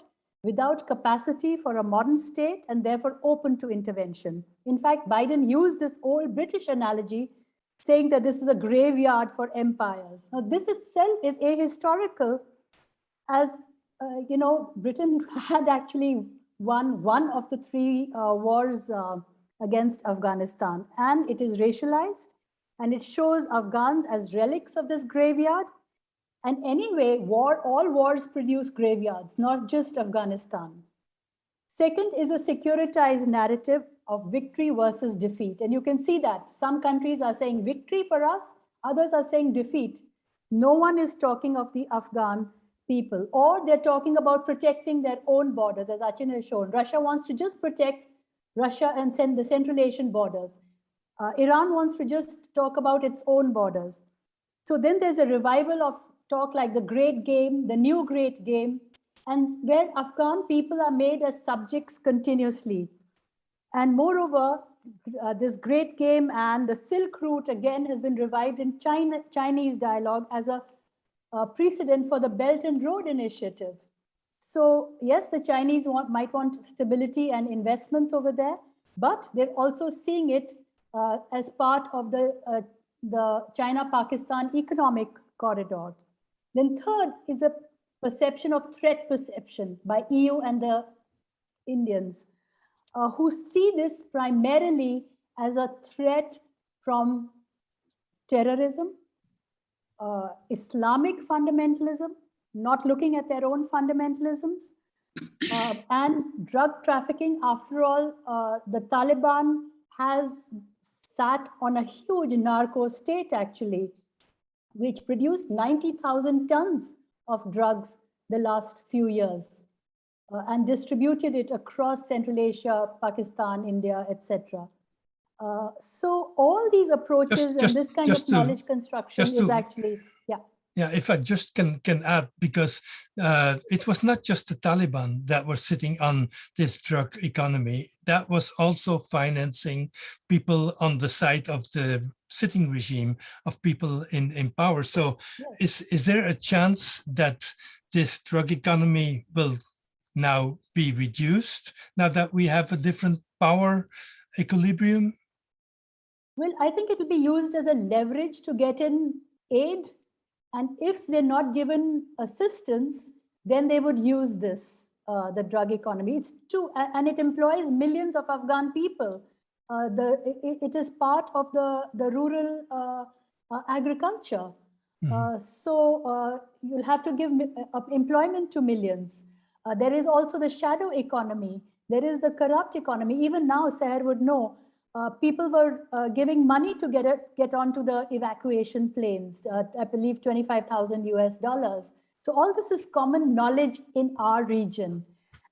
without capacity for a modern state, and therefore open to intervention. In fact, Biden used this old British analogy, saying that this is a graveyard for empires. Now, this itself is ahistorical, as you know, Britain had actually won one of the three wars against Afghanistan, and it is racialized, and it shows Afghans as relics of this graveyard. And anyway, all wars produce graveyards, not just Afghanistan. Second is a securitized narrative of victory versus defeat. And you can see that some countries are saying victory for us, others are saying defeat. No one is talking of the Afghan people, or they're talking about protecting their own borders, as Achin has shown. Russia wants to just protect Russia and send the Central Asian borders. Iran wants to just talk about its own borders. So then there's a revival of talk like the great game, the new great game, and where Afghan people are made as subjects continuously. And moreover, this great game and the Silk Route again has been revived in Chinese dialogue as a precedent for the Belt and Road Initiative. So yes, the Chinese might want stability and investments over there, but they're also seeing it as part of the China-Pakistan economic corridor. Then third is a perception of threat perception by EU and the Indians, who see this primarily as a threat from terrorism, Islamic fundamentalism, not looking at their own fundamentalisms, and drug trafficking. After all, the Taliban has sat on a huge narco state, actually, which produced 90,000 tons of drugs the last few years and distributed it across Central Asia, Pakistan, India, etc. So all these approaches and this kind of knowledge construction is actually, yeah. Yeah, if I just can add, because it was not just the Taliban that were sitting on this drug economy, that was also financing people on the side of the sitting regime of people in power. So yes. Is there a chance that this drug economy will now be reduced now that we have a different power equilibrium? Well, I think it will be used as a leverage to get in aid. And if they're not given assistance, then they would use this, the drug economy. It's true, and it employs millions of Afghan people. It is part of the rural agriculture. Mm-hmm. So you'll have to give employment to millions. There is also the shadow economy. There is the corrupt economy. Even now, Sahar would know, people were giving money to get onto the evacuation planes, I believe $25,000 US. So all this is common knowledge in our region.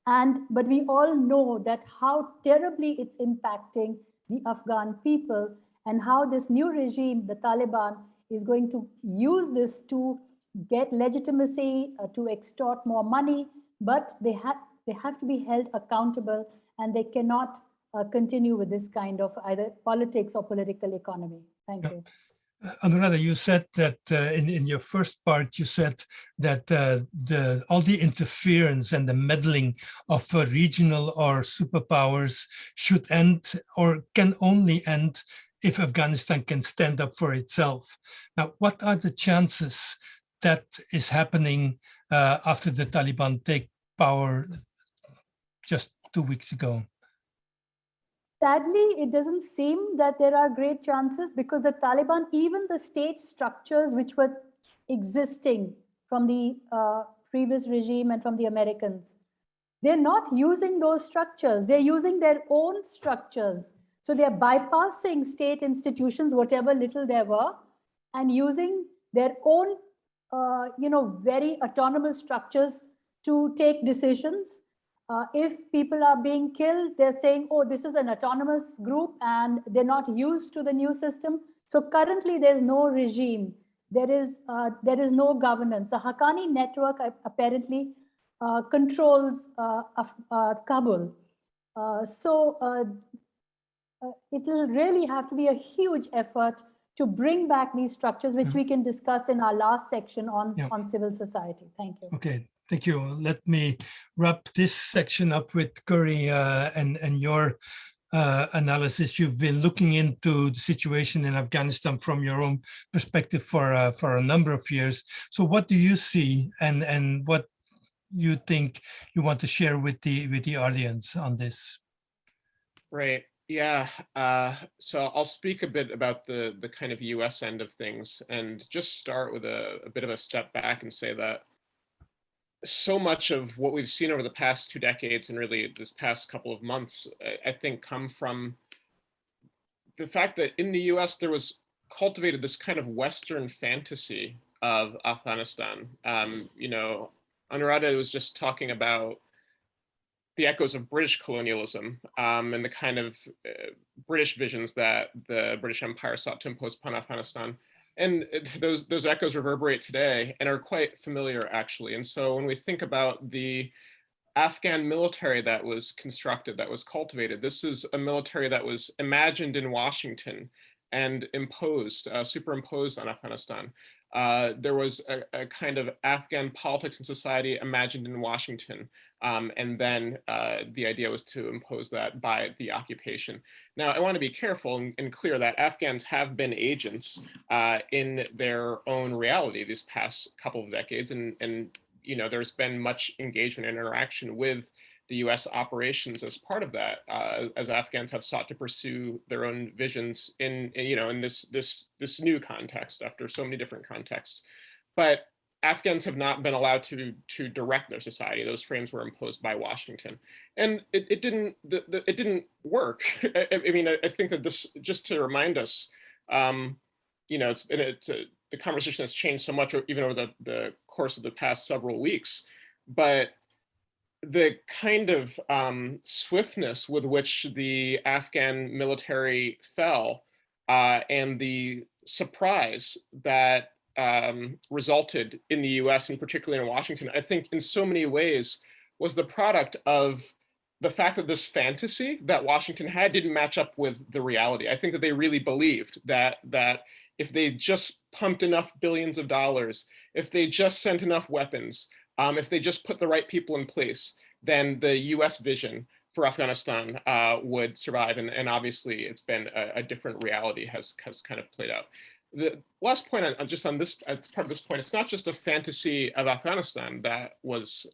But we all know that how terribly it's impacting the Afghan people, and how this new regime, the Taliban, is going to use this to get legitimacy, to extort more money, but they have to be held accountable, and they cannot continue with this kind of either politics or political economy. Thank you. Anuradha, you said that in your first part, you said that all the interference and the meddling of regional or superpowers should end, or can only end, if Afghanistan can stand up for itself. Now, what are the chances that is happening after the Taliban take power just 2 weeks ago? sadly, it doesn't seem that there are great chances, because the Taliban, even the state structures which were existing from the previous regime and from the Americans, they're not using those structures. They're using their own structures. So they're bypassing state institutions, whatever little there were, and using their own, very autonomous structures to take decisions. If people are being killed, they're saying, oh, this is an autonomous group and they're not used to the new system. So currently there's no regime. There is no governance. The Haqqani network apparently controls Kabul. It will really have to be a huge effort to bring back these structures, which we can discuss in our last section on civil society. Thank you. Okay, thank you. Let me wrap this section up with Khury and your analysis. You've been looking into the situation in Afghanistan from your own perspective for a number of years. So what do you see, and what you think you want to share with the audience on this? Right. Yeah. So I'll speak a bit about the kind of US end of things, and just start with a bit of a step back and say that so much of what we've seen over the past 2 decades, and really this past couple of months, I think come from the fact that in the US there was cultivated this kind of Western fantasy of Afghanistan. Anuradha was just talking about the echoes of British colonialism and the kind of British visions that the British Empire sought to impose upon Afghanistan. And those echoes reverberate today and are quite familiar, actually. And so when we think about the Afghan military that was constructed, that was cultivated, this is a military that was imagined in Washington and imposed, superimposed on Afghanistan. There was a kind of Afghan politics and society imagined in Washington. And then the idea was to impose that by the occupation. Now, I want to be careful and clear that Afghans have been agents in their own reality these past couple of decades. And there's been much engagement and interaction with the US operations as part of that, as Afghans have sought to pursue their own visions in this new context after so many different contexts. But Afghans have not been allowed to direct their society. Those frames were imposed by Washington, and it didn't work. I think that this, just to remind us, the conversation has changed so much, even over the course of the past several weeks, but the kind of swiftness with which the Afghan military fell and the surprise that resulted in the US, and particularly in Washington, I think in so many ways was the product of the fact that this fantasy that Washington had didn't match up with the reality. I think that they really believed that if they just pumped enough billions of dollars, if they just sent enough weapons, if they just put the right people in place, then the US vision for Afghanistan would survive. And obviously it's been a different reality has kind of played out. The last point on this, as part of this point, it's not just a fantasy of Afghanistan that was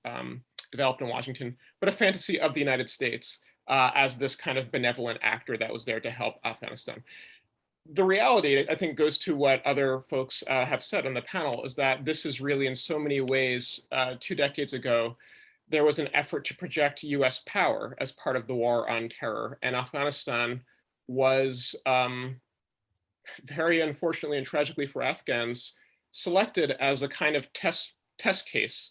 developed in Washington, but a fantasy of the United States as this kind of benevolent actor that was there to help Afghanistan. The reality, I think, goes to what other folks have said on the panel, is that this is really, in so many ways, 2 decades ago, there was an effort to project US power as part of the war on terror. And Afghanistan was, very unfortunately and tragically for Afghans, selected as a kind of test case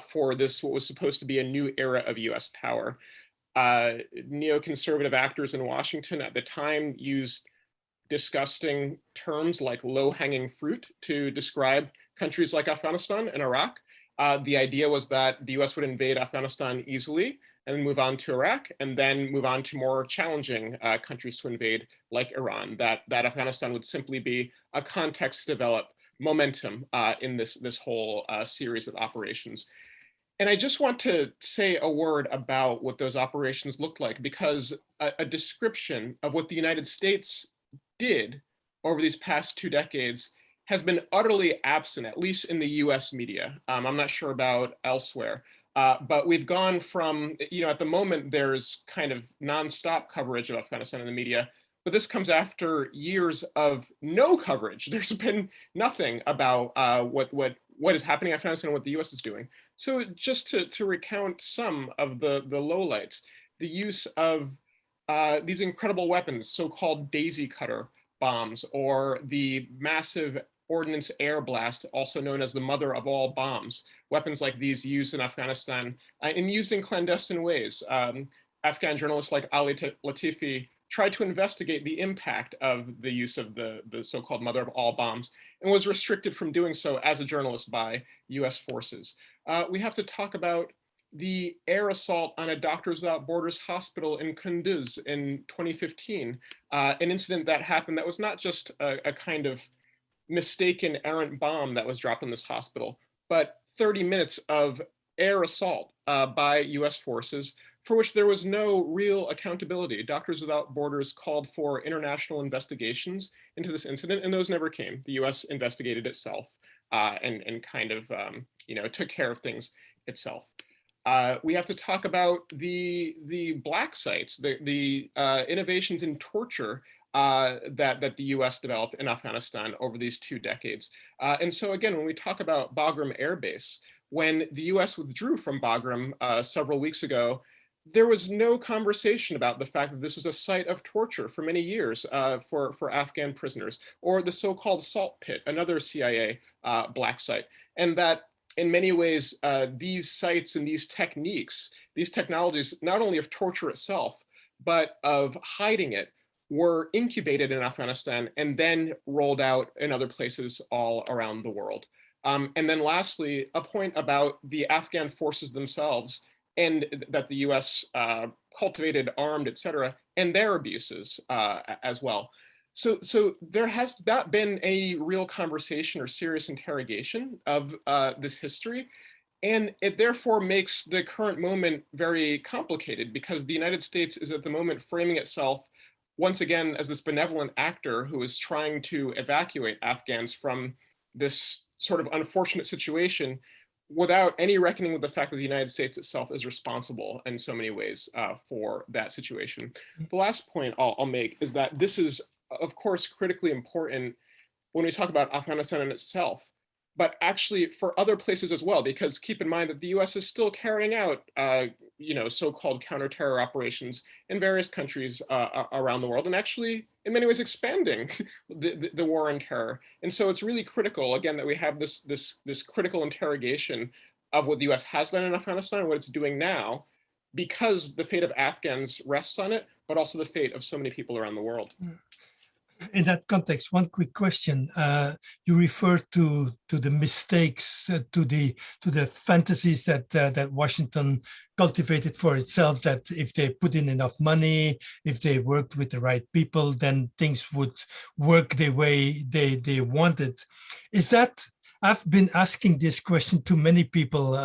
for this, what was supposed to be a new era of US power. Neoconservative actors in Washington at the time used disgusting terms like low-hanging fruit to describe countries like Afghanistan and Iraq. The idea was that the US would invade Afghanistan easily and move on to Iraq, and then move on to more challenging countries to invade, like Iran, that Afghanistan would simply be a context to develop momentum in this whole series of operations. And I just want to say a word about what those operations looked like, because a description of what the United States did over these past 2 decades has been utterly absent, at least in the US media. I'm not sure about elsewhere. But we've gone from, at the moment, there's kind of nonstop coverage of Afghanistan in the media, but this comes after years of no coverage. There's been nothing about what is happening in Afghanistan and what the US is doing. So just to recount some of the lowlights, the use of these incredible weapons, so-called daisy cutter bombs, or the massive ordnance air blast, also known as the mother of all bombs. Weapons like these used in Afghanistan and used in clandestine ways. Afghan journalists like Ali Latifi tried to investigate the impact of the use of the so-called mother of all bombs and was restricted from doing so as a journalist by US forces. We have to talk about the air assault on a Doctors Without Borders hospital in Kunduz in 2015, an incident that happened that was not just a kind of mistaken errant bomb that was dropped in this hospital, but 30 minutes of air assault by US forces for which there was no real accountability. Doctors Without Borders called for international investigations into this incident, and those never came. The US investigated itself and kind of took care of things itself. We have to talk about the black sites, the innovations in torture that the US developed in Afghanistan over these 2 decades. And so again, when we talk about Bagram Air Base, when the US withdrew from Bagram several weeks ago, there was no conversation about the fact that this was a site of torture for many years for Afghan prisoners, or the so-called Salt Pit, another CIA black site. And that in many ways, these sites and these techniques, these technologies, not only of torture itself, but of hiding it, were incubated in Afghanistan and then rolled out in other places all around the world. And then lastly, a point about the Afghan forces themselves and that the US cultivated, armed, et cetera, and their abuses as well. So there has not been a real conversation or serious interrogation of this history. And it therefore makes the current moment very complicated because the United States is at the moment framing itself once again as this benevolent actor who is trying to evacuate Afghans from this sort of unfortunate situation without any reckoning with the fact that the United States itself is responsible in so many ways for that situation. The last point I'll make is that this is, of course, critically important when we talk about Afghanistan in itself, but actually for other places as well, because keep in mind that the US is still carrying out so-called counter-terror operations in various countries around the world, and actually in many ways expanding the war on terror. And so it's really critical, again, that we have this critical interrogation of what the US has done in Afghanistan and what it's doing now, because the fate of Afghans rests on it, but also the fate of so many people around the world. In that context, one quick question. You referred to the mistakes, to the fantasies that Washington cultivated for itself, that if they put in enough money, if they worked with the right people, then things would work the way they wanted. Is that, I've been asking this question to many people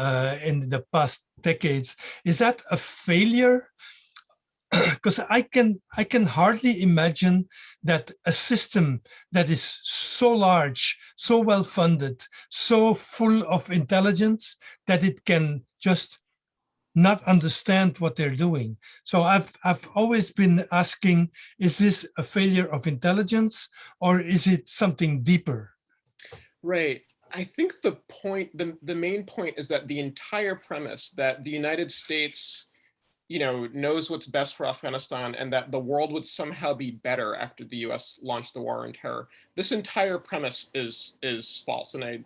in the past decades, is that a failure? Because I can hardly imagine that a system that is so large, so well funded, so full of intelligence that it can just not understand what they're doing. So I've always been asking, is this a failure of intelligence or is it something deeper? Right. I think the main point is that the entire premise that the United States knows what's best for Afghanistan and that the world would somehow be better after the US launched the war on terror. This entire premise is false. And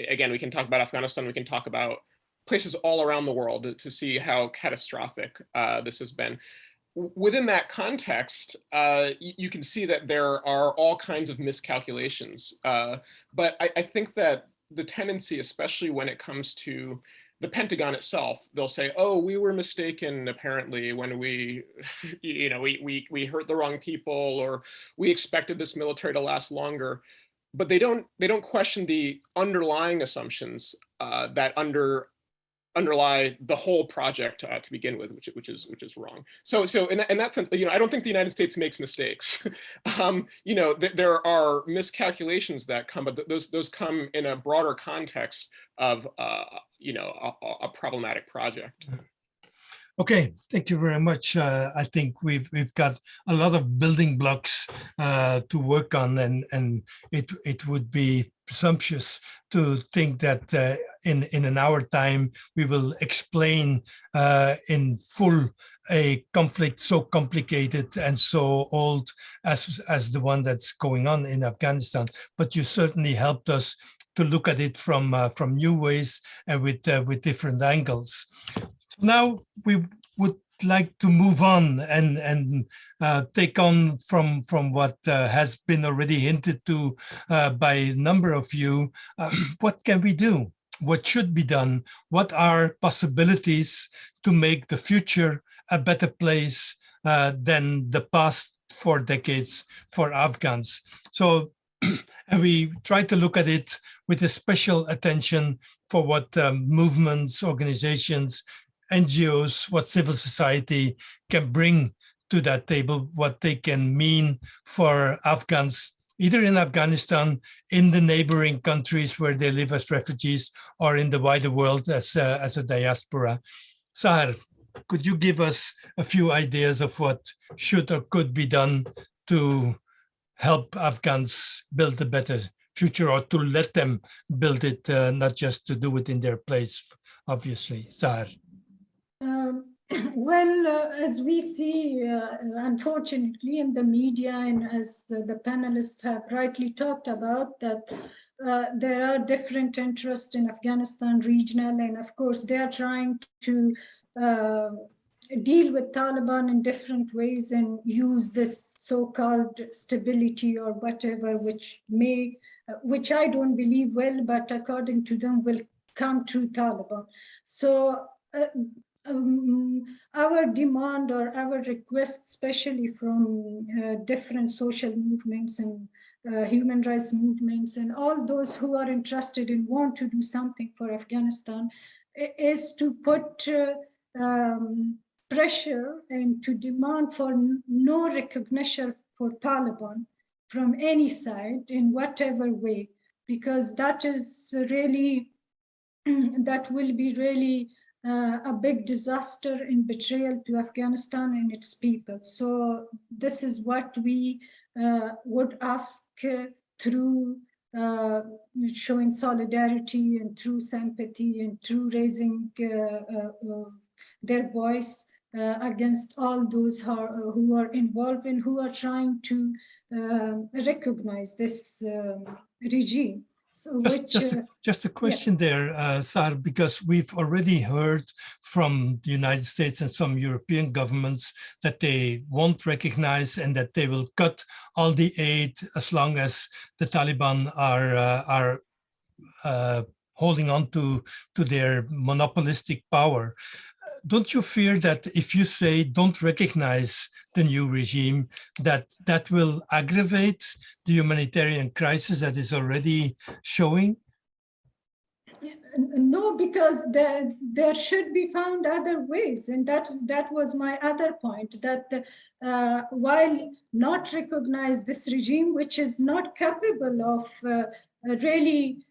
again, we can talk about Afghanistan, we can talk about places all around the world to see how catastrophic this has been. Within that context, you can see that there are all kinds of miscalculations. But I think that the tendency, especially when it comes to the Pentagon itself, they'll say, "Oh, we were mistaken apparently when we, we hurt the wrong people, or we expected this military to last longer." But they don't question the underlying assumptions that underlie the whole project to begin with, which is wrong. So in that sense, I don't think the United States makes mistakes. There are miscalculations that come, but those come in a broader context of a problematic project. Okay, thank you very much. I think we've got a lot of building blocks to work on, and it would be presumptuous to think that in an hour time we will explain in full a conflict so complicated and so old as the one that's going on in Afghanistan. But you certainly helped us to look at it from new ways and with different angles. Now we would like to move on and take on from what has been already hinted to by a number of you. What can we do? What should be done? What are possibilities to make the future a better place than the past 4 decades for Afghans? So and we try to look at it with a special attention for what movements, organizations, NGOs, what civil society can bring to that table, what they can mean for Afghans, either in Afghanistan, in the neighboring countries where they live as refugees, or in the wider world as a diaspora. Sahar, could you give us a few ideas of what should or could be done to help Afghans build a better future, or to let them build it, not just to do it in their place, obviously? Sahar. As we see, unfortunately, in the media, and as the panelists have rightly talked about, that there are different interests in Afghanistan, regional, and of course, they are trying to deal with Taliban in different ways and use this so-called stability or whatever, which I don't believe will, but according to them, will come through Taliban. So our demand or our request, especially from different social movements and human rights movements and all those who are interested and want to do something for Afghanistan, is to put pressure and to demand for no recognition for Taliban from any side in whatever way, because that is really, that will be really a big disaster and betrayal to Afghanistan and its people. So this is what we would ask through showing solidarity and through sympathy and through raising their voice against all those who are involved and who are trying to recognize this regime. So just a question there, Sahar, because we've already heard from the United States and some European governments that they won't recognize and that they will cut all the aid as long as the Taliban are holding on to their monopolistic power. Don't you fear that if you say don't recognize the new regime, that will aggravate the humanitarian crisis that is already showing? No, because there should be found other ways, and that was my other point, that while not recognize this regime, which is not capable of really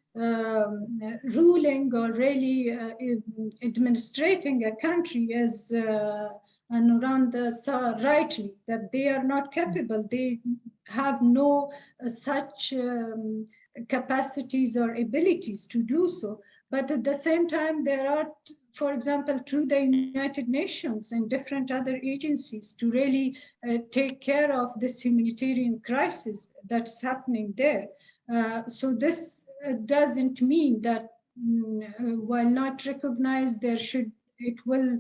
ruling or really administrating a country, as Anuradha saw rightly, that they are not capable. They have no such capacities or abilities to do so. But at the same time, there are, for example, through the United Nations and different other agencies to really take care of this humanitarian crisis that's happening there. So this doesn't mean that while not recognized, it will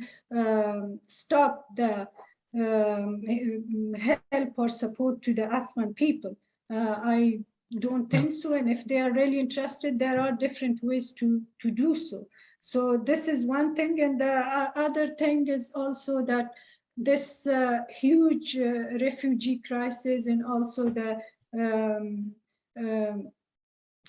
stop the help or support to the Afghan people. I don't think so, and if they are really interested, there are different ways to do so. So this is one thing, and the other thing is also that this huge refugee crisis and also the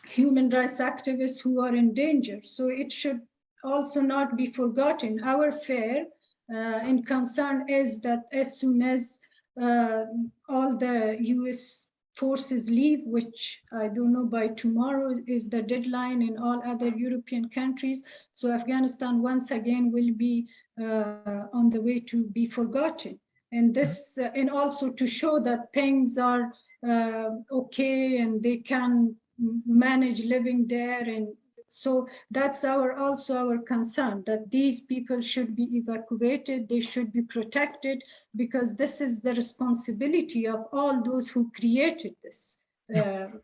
human rights activists who are in danger. So it should also not be forgotten. Our fear and concern is that as soon as all the US forces leave, which I don't know, by tomorrow is the deadline in all other European countries, so Afghanistan once again will be on the way to be forgotten. And this, and also to show that things are okay and they can manage living there. And so that's also our concern, that these people should be evacuated, they should be protected, because this is the responsibility of all those who created this,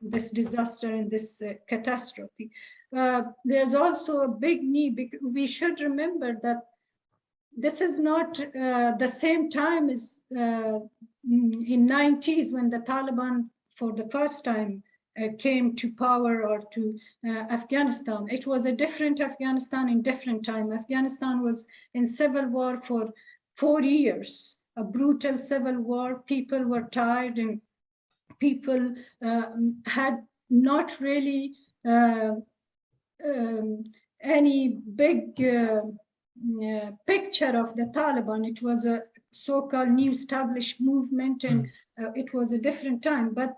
this disaster and this catastrophe. There's also a big need, because we should remember that this is not the same time as in 90s when the Taliban for the first time came to power or to Afghanistan. It was a different Afghanistan in different time. Afghanistan was in civil war for 4 years, a brutal civil war. People were tired and people had not really any big picture of the Taliban. It was a so-called new established movement, and it was a different time. But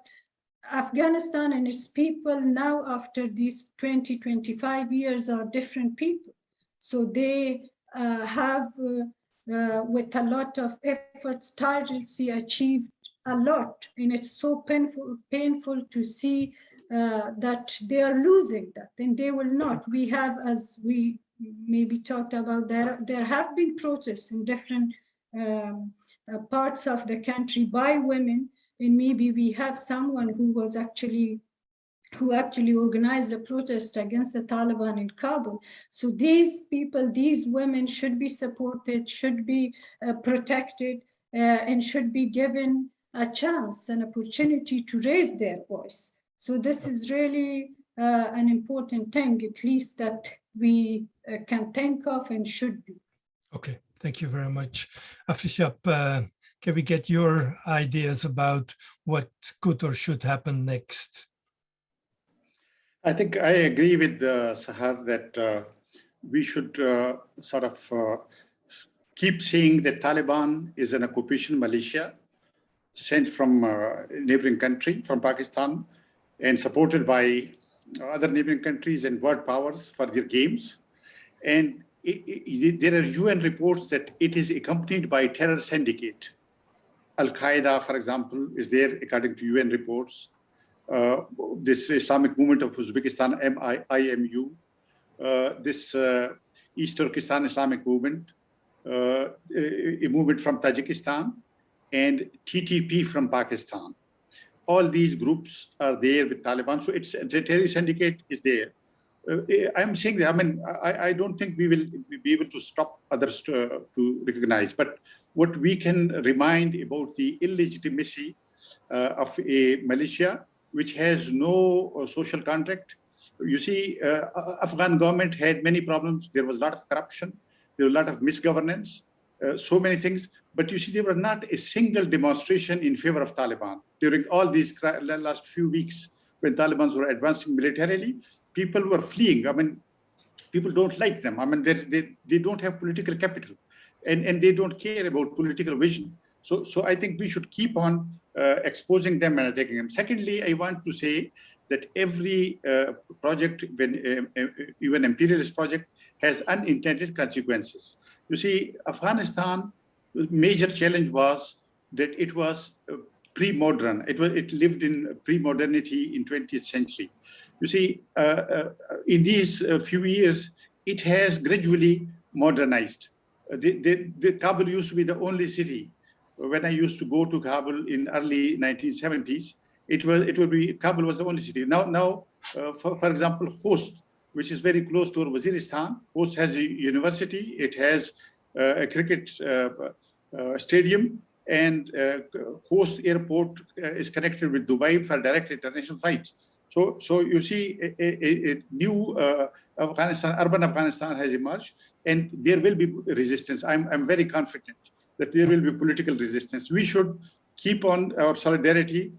Afghanistan and its people now, after these 20-25 years, are different people. So they have, with a lot of efforts, tirelessly achieved a lot. And it's so painful to see that they are losing that, and they will not. We have, as we maybe talked about, there have been protests in different parts of the country by women, and maybe we have someone who actually organized a protest against the Taliban in Kabul. So these people, these women should be supported, should be protected, and should be given a chance, an opportunity to raise their voice. So this is really an important thing, at least that we can think of and should do. Okay, thank you very much. Afrasaiab, can we get your ideas about what could or should happen next? I think I agree with Sahar that we should sort of keep saying that Taliban is an occupation militia sent from a neighboring country, from Pakistan, and supported by other neighboring countries and world powers for their games. And there are UN reports that it is accompanied by a terror syndicate. Al-Qaeda, for example, is there according to UN reports. This Islamic movement of Uzbekistan, IMU, this East Turkestan Islamic movement, a movement from Tajikistan, and TTP from Pakistan. All these groups are there with Taliban. So it's the terror syndicate is there. I'm saying that, I mean, I don't think we will be able to stop others to recognize, but what we can remind about the illegitimacy of a militia which has no social contract. You see, Afghan government had many problems. There was a lot of corruption. There was a lot of misgovernance, so many things. But you see, there were not a single demonstration in favor of Taliban during all these last few weeks when Taliban were advancing militarily. People were fleeing. I mean, people don't like them. I mean, they don't have political capital, and they don't care about political vision. So I think we should keep on exposing them and attacking them. Secondly, I want to say that every project, even imperialist project, has unintended consequences. You see, Afghanistan, major challenge was that it was pre-modern. It lived in pre-modernity in 20th century. You see, in these few years, it has gradually modernized. The Kabul used to be the only city. When I used to go to Kabul in early 1970s, Kabul was the only city. Now, for example, Khost, which is very close to Waziristan, Khost has a university. It has a cricket stadium, and Khost airport is connected with Dubai for direct international flights. So you see, a new Afghanistan, urban Afghanistan has emerged, and there will be resistance. I'm very confident that there will be political resistance. We should keep on our solidarity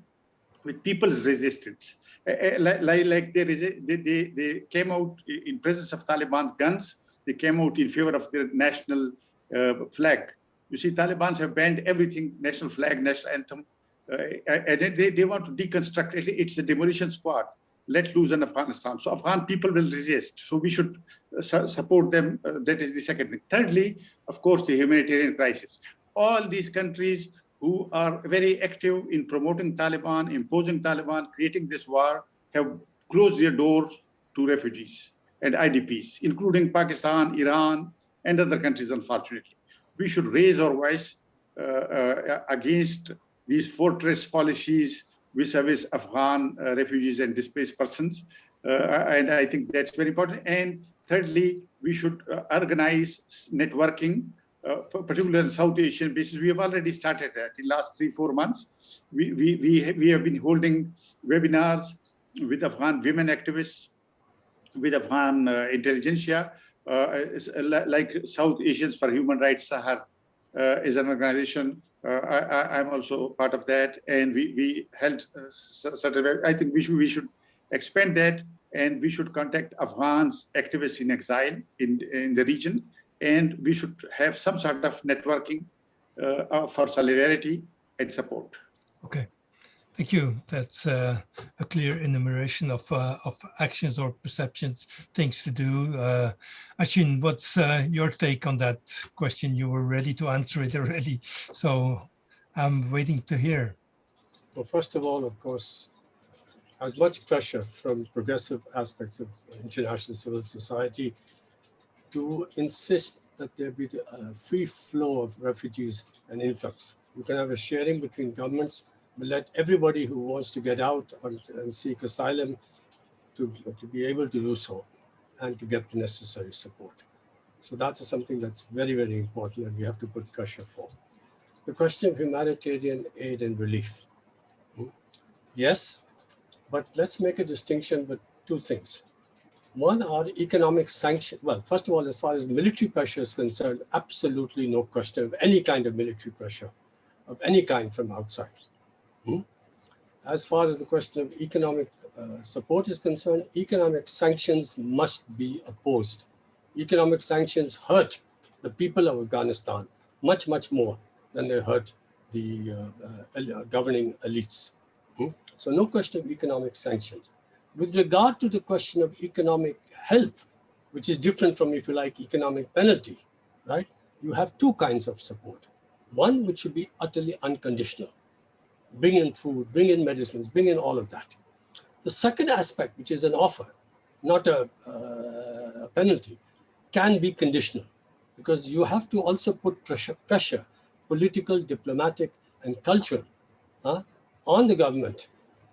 with people's resistance. Like they came out in presence of Taliban's guns. they came out in favor of their national flag. You see, Taliban have banned everything, national flag, national anthem, and they want to deconstruct it. It's a demolition squad let loose in Afghanistan. So Afghan people will resist. So we should support them. That is the second thing. Thirdly, of course, the humanitarian crisis. All these countries who are very active in promoting Taliban, imposing Taliban, creating this war, have closed their doors to refugees and IDPs, including Pakistan, Iran, and other countries, unfortunately. We should raise our voice against these fortress policies vis-a-vis Afghan refugees and displaced persons. And I think that's very important. And thirdly, we should organize networking, particularly on South Asian basis. We have already started that in the last 3-4 months. We have been holding webinars with Afghan women activists, with Afghan intelligentsia, like South Asians for Human Rights, Sahar is an organization. I'm also part of that, and we held certain. I think we should expand that, and we should contact Afghans activists in exile in the region, and we should have some sort of networking for solidarity and support. Okay. Thank you. That's a clear enumeration of actions or perceptions, things to do. Achin, what's your take on that question? You were ready to answer it already, so I'm waiting to hear. Well, first of all, of course, as much pressure from progressive aspects of international civil society to insist that there be a free flow of refugees and influx. You can have a sharing between governments, but let everybody who wants to get out and seek asylum to be able to do so and to get the necessary support. So that is something that's very, very important and we have to put pressure for. The question of humanitarian aid and relief. Yes, but let's make a distinction with two things. One are economic sanctions. Well, first of all, as far as military pressure is concerned, absolutely no question of any kind of military pressure of any kind from outside. As far as the question of economic support is concerned, economic sanctions must be opposed. Economic sanctions hurt the people of Afghanistan much, much more than they hurt the governing elites. So no question of economic sanctions. With regard to the question of economic help, which is different from, if you like, economic penalty, right? You have two kinds of support. One which should be utterly unconditional. Bring in food, bring in medicines, bring in all of that. The second aspect, which is an offer, not a penalty, can be conditional because you have to also put pressure, political, diplomatic, and cultural, on the government.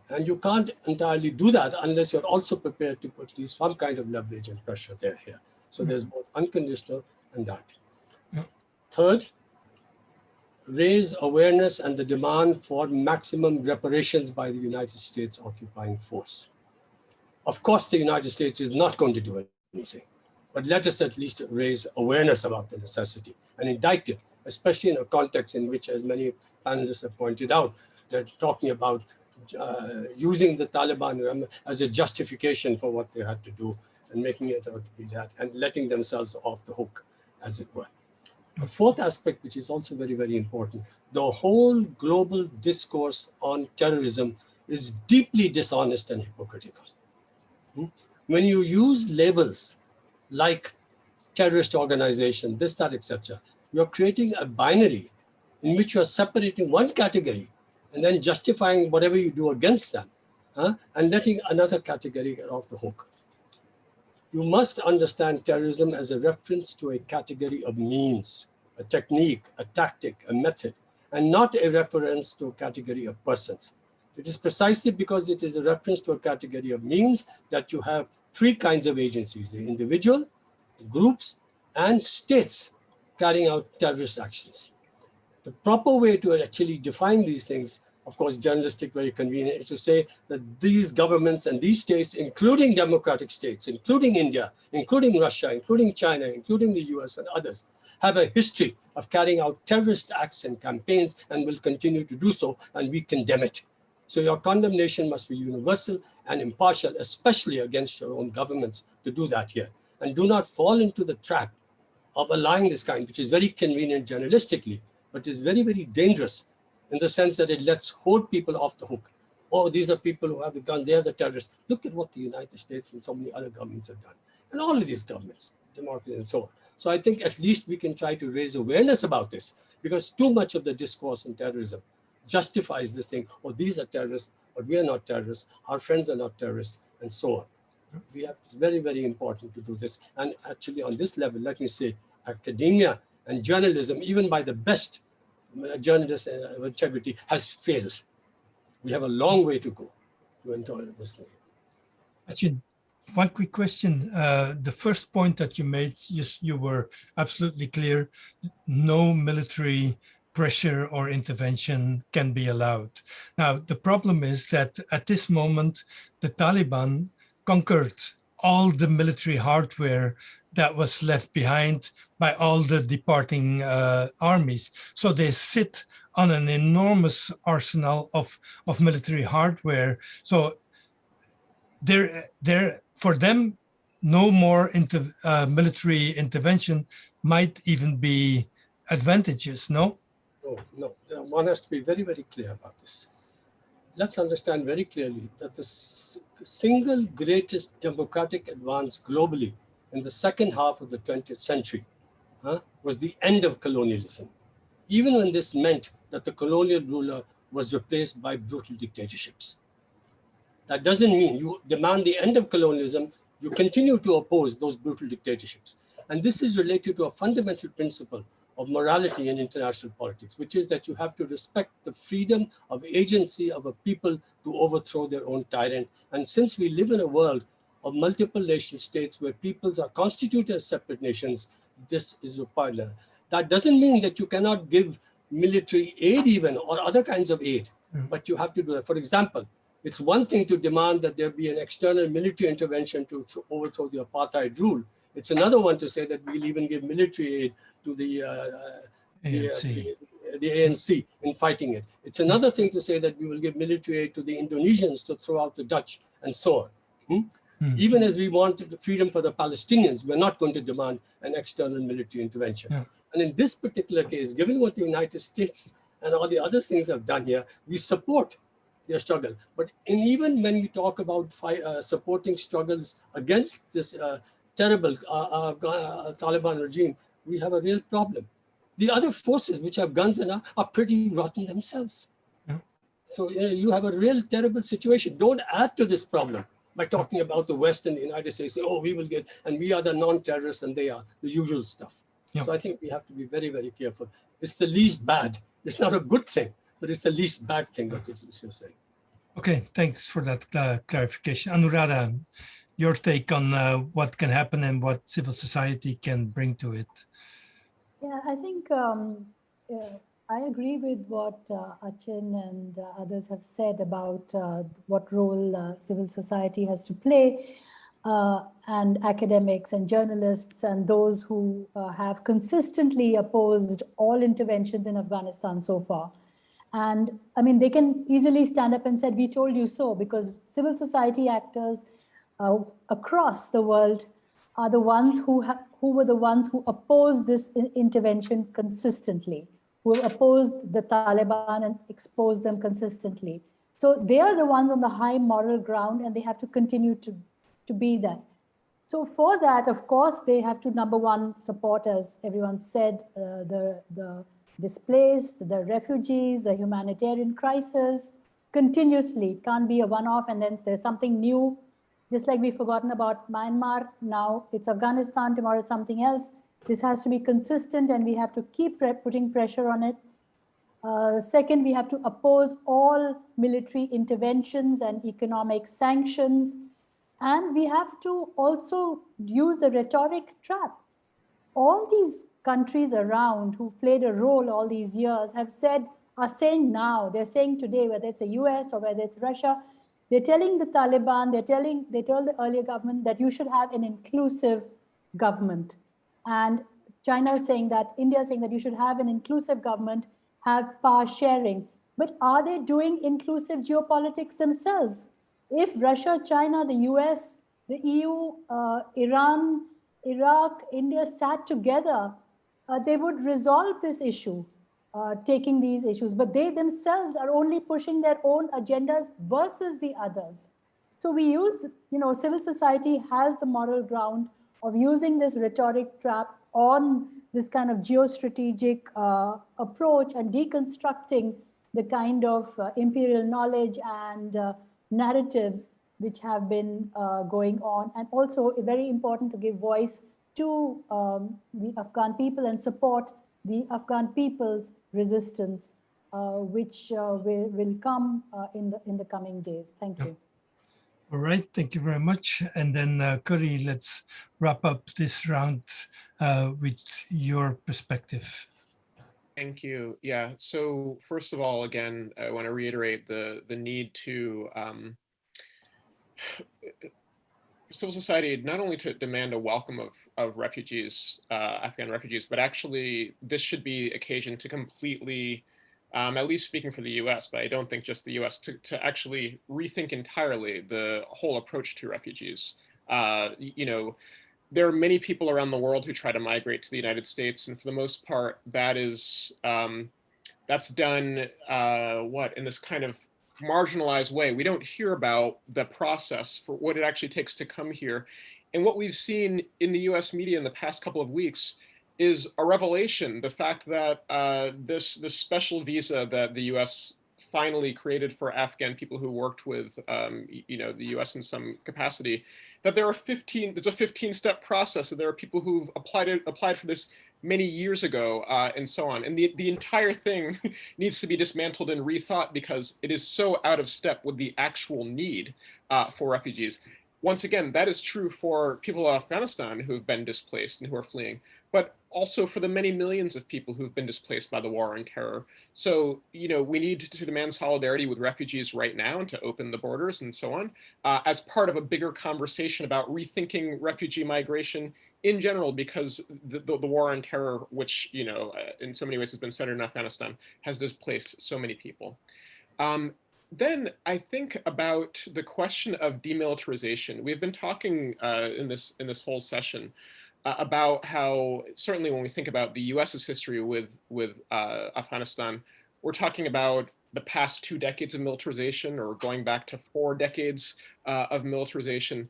And you can't entirely do that unless you're also prepared to put at least some kind of leverage and pressure there here. So there's both unconditional and that. Third, raise awareness and the demand for maximum reparations by the United States occupying force. Of course, the United States is not going to do anything, but let us at least raise awareness about the necessity and indict it, especially in a context in which, as many panelists have pointed out, they're talking about using the Taliban as a justification for what they had to do and making it out to be that and letting themselves off the hook, as it were. A fourth aspect, which is also very, very important, the whole global discourse on terrorism is deeply dishonest and hypocritical. When you use labels like terrorist organization, this, that, etc., you're creating a binary in which you're separating one category and then justifying whatever you do against them, and letting another category get off the hook. You must understand terrorism as a reference to a category of means, a technique, a tactic, a method, and not a reference to a category of persons. It is precisely because it is a reference to a category of means that you have three kinds of agencies: the individual, groups, and states carrying out terrorist actions. The proper way to actually define these things, of course, journalistic, very convenient, is to say that these governments and these states, including democratic states, including India, including Russia, including China, including the US and others, have a history of carrying out terrorist acts and campaigns and will continue to do so, and we condemn it. So your condemnation must be universal and impartial, especially against your own governments, to do that here. and do not fall into the trap of allowing this kind, which is very convenient journalistically, but is very, very dangerous in the sense that it lets hold people off the hook. Oh, these are people who have the guns, they are the terrorists. Look at what the United States and so many other governments have done. And all of these governments, democracy and so on. So I think at least we can try to raise awareness about this, because too much of the discourse on terrorism justifies this thing. Oh, these are terrorists, but we are not terrorists. Our friends are not terrorists, and so on. It's very, very important to do this. And actually on this level, let me say, academia and journalism, even by the best journalists of integrity, has failed. We have a long way to go to enter this thing. Achin, one quick question. The first point that you made, you were absolutely clear. No military pressure or intervention can be allowed. Now, the problem is that at this moment, the Taliban conquered all the military hardware that was left behind by all the departing armies. So they sit on an enormous arsenal of military hardware. So for them, no more military intervention might even be advantageous, no? No. One has to be very, very clear about this. Let's understand very clearly that the single greatest democratic advance globally in the second half of the 20th century was the end of colonialism. Even when this meant that the colonial ruler was replaced by brutal dictatorships. That doesn't mean you demand the end of colonialism, you continue to oppose those brutal dictatorships. And this is related to a fundamental principle of morality in international politics, which is that you have to respect the freedom of agency of a people to overthrow their own tyrant. And since we live in a world of multiple nation states where peoples are constituted as separate nations, this is required. That doesn't mean that you cannot give military aid even or other kinds of aid, but you have to do that. For example, it's one thing to demand that there be an external military intervention to overthrow the apartheid rule. It's another one to say that we'll even give military aid to the ANC in fighting it. It's another thing to say that we will give military aid to the Indonesians to throw out the Dutch and so on. Even as we want freedom for the Palestinians, we're not going to demand an external military intervention. And in this particular case, given what the United States and all the other things have done here, we support their struggle. But even when we talk about supporting struggles against this terrible Taliban regime, we have a real problem. The other forces which have guns and are pretty rotten themselves. So you have a real terrible situation. Don't add to this problem by talking about the West and the United States. Say, oh, we will get, and we are the non-terrorists and they are the usual stuff. So I think we have to be very, very careful. It's the least bad. It's not a good thing, but it's the least bad thing that you're saying. Okay, thanks for that clarification. Anuradha, your take on what can happen and what civil society can bring to it. Yeah, I think I agree with what Achin and others have said about what role civil society has to play, and academics and journalists and those who have consistently opposed all interventions in Afghanistan so far. And I mean, they can easily stand up and say, we told you so, because civil society actors across the world are the ones who were the ones who opposed this intervention consistently, who opposed the Taliban and exposed them consistently. So they are the ones on the high moral ground, and they have to continue to be that. So for that, of course, they have to, number one, support, as everyone said, the displaced, the refugees, the humanitarian crisis, continuously. It can't be a one-off and then there's something new. Just like we've forgotten about Myanmar, now it's Afghanistan, tomorrow it's something else. This has to be consistent and we have to keep putting pressure on it. Second, we have to oppose all military interventions and economic sanctions. And we have to also use the rhetoric trap. All these countries around who played a role all these years are saying now, they're saying today, whether it's the US or whether it's Russia, they're telling the Taliban, they told the earlier government that you should have an inclusive government. And China is saying that, India is saying that you should have an inclusive government, have power sharing. But are they doing inclusive geopolitics themselves? If Russia, China, the US, the EU, Iran, Iraq, India sat together, they would resolve this issue, taking these issues, but they themselves are only pushing their own agendas versus the others. So we use, civil society has the moral ground of using this rhetoric trap on this kind of geostrategic approach and deconstructing the kind of imperial knowledge and narratives which have been going on. And also very important to give voice to the Afghan people and support the Afghan people's resistance, which will come in the coming days. Thank you. All right, thank you very much. And then Khury, let's wrap up this round with your perspective. Thank you. Yeah, so first of all, again, I want to reiterate the need to civil society not only to demand a welcome of refugees, Afghan refugees, but actually this should be occasion to completely, at least speaking for the US, but I don't think just the US, to actually rethink entirely the whole approach to refugees. There are many people around the world who try to migrate to the United States, and for the most part, that's done in this kind of marginalized way. We don't hear about the process for what it actually takes to come here. And what we've seen in the US media in the past couple of weeks is a revelation, the fact that this special visa that the US finally created for Afghan people who worked with the US in some capacity, that there's a 15-step process, and there are people who've applied for this many years ago, and so on. And the entire thing needs to be dismantled and rethought because it is so out of step with the actual need for refugees. Once again, that is true for people in Afghanistan who have been displaced and who are fleeing, but also for the many millions of people who've been displaced by the war on terror. So, we need to demand solidarity with refugees right now and to open the borders and so on, as part of a bigger conversation about rethinking refugee migration in general, because the war on terror, which, in so many ways has been centered in Afghanistan, has displaced so many people. Then I think about the question of demilitarization. We've been talking in this whole session about how, certainly when we think about the US's history with Afghanistan, we're talking about the past 2 decades of militarization, or going back to 4 decades of militarization.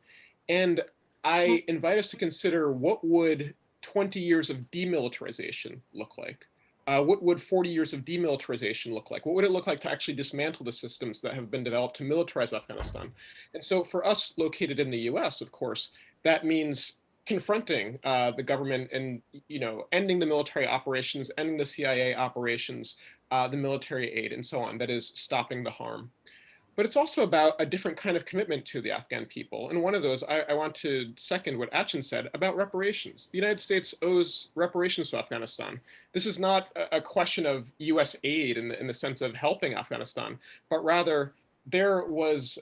And I invite us to consider, what would 20 years of demilitarization look like? What would 40 years of demilitarization look like? What would it look like to actually dismantle the systems that have been developed to militarize Afghanistan? And so for us located in the US, of course, that means confronting the government and, ending the military operations, ending the CIA operations, the military aid, and so on. That is, stopping the harm. But it's also about a different kind of commitment to the Afghan people. And one of those, I want to second what Achin said about reparations. The United States owes reparations to Afghanistan. This is not a question of US aid in the sense of helping Afghanistan, but rather there was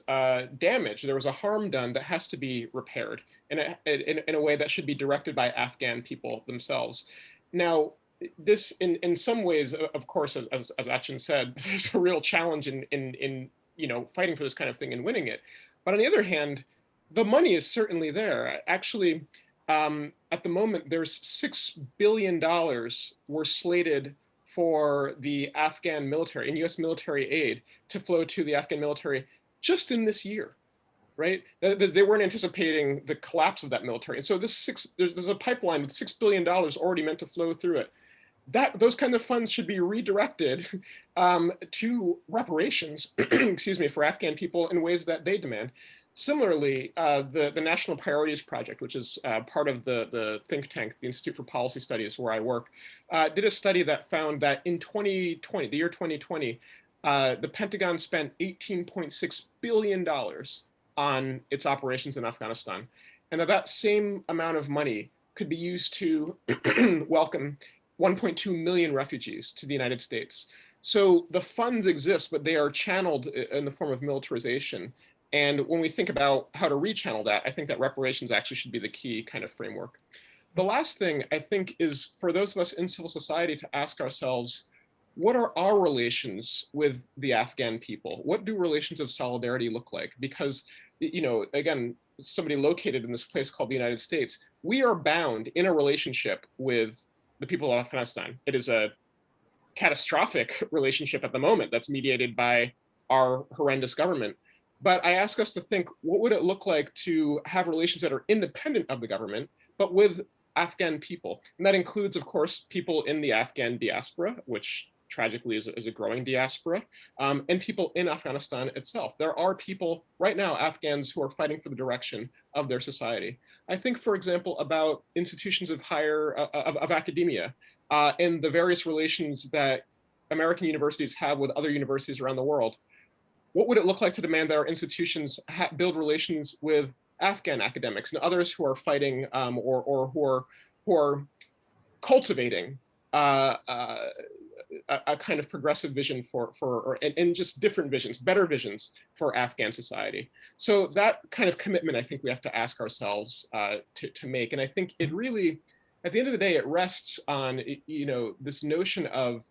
damage, there was a harm done that has to be repaired in a way that should be directed by Afghan people themselves. Now, this, in some ways, of course, as Achin said, there's a real challenge in fighting for this kind of thing and winning it. But on the other hand, the money is certainly there. Actually, at the moment, there's $6 billion were slated for the Afghan military and US military aid to flow to the Afghan military just in this year, right? They weren't anticipating the collapse of that military. And so there's a pipeline with $6 billion already meant to flow through it. Those kind of funds should be redirected to reparations, excuse me, for Afghan people in ways that they demand. Similarly, the National Priorities Project, which is part of the think tank, the Institute for Policy Studies, where I work, did a study that found that in 2020, the year 2020, the Pentagon spent $18.6 billion on its operations in Afghanistan, and that same amount of money could be used to welcome 1.2 million refugees to the United States. So the funds exist, but they are channeled in the form of militarization. And when we think about how to rechannel that, I think that reparations actually should be the key kind of framework. The last thing, I think, is for those of us in civil society to ask ourselves, what are our relations with the Afghan people? What do relations of solidarity look like? Because, again, somebody located in this place called the United States, we are bound in a relationship with the people of Afghanistan. It is a catastrophic relationship at the moment that's mediated by our horrendous government. But I ask us to think, what would it look like to have relations that are independent of the government, but with Afghan people? And that includes, of course, people in the Afghan diaspora, which tragically is a growing diaspora, and people in Afghanistan itself. There are people right now, Afghans, who are fighting for the direction of their society. I think, for example, about institutions of academia and the various relations that American universities have with other universities around the world. What would it look like to demand that our institutions build relations with Afghan academics and others who are fighting or who are cultivating a kind of progressive vision and just different visions, better visions for Afghan society? So that kind of commitment, I think we have to ask ourselves to make. And I think it really, at the end of the day, it rests on, this notion of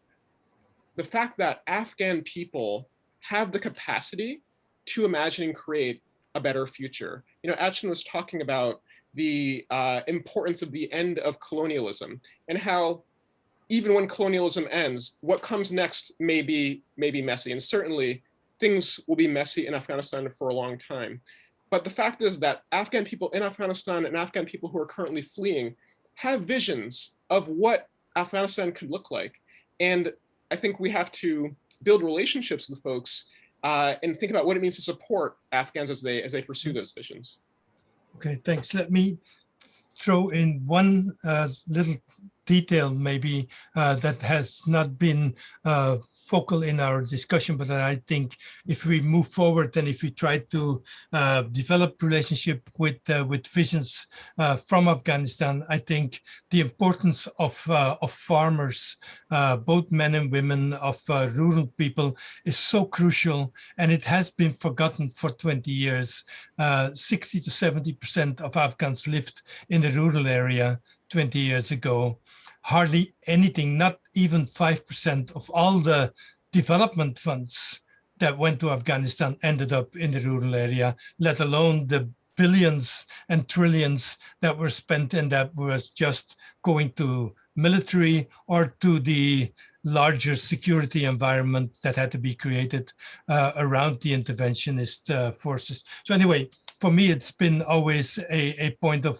the fact that Afghan people have the capacity to imagine and create a better future. Achin was talking about the importance of the end of colonialism and how even when colonialism ends, what comes next may be messy. And certainly things will be messy in Afghanistan for a long time. But the fact is that Afghan people in Afghanistan and Afghan people who are currently fleeing have visions of what Afghanistan could look like. And I think we have to build relationships with folks and think about what it means to support Afghans as they pursue those visions. Okay, thanks. Let me throw in one little detail maybe that has not been focal in our discussion, but I think if we move forward and if we try to develop relationship with visions from Afghanistan, I think the importance of farmers, both men and women, of rural people is so crucial, and it has been forgotten for 20 years. 60 to 70% of Afghans lived in the rural area 20 years ago. Hardly anything, not even 5% of all the development funds that went to Afghanistan ended up in the rural area, let alone the billions and trillions that were spent and that was just going to military or to the larger security environment that had to be created around the interventionist forces. So anyway, for me, it's been always a point of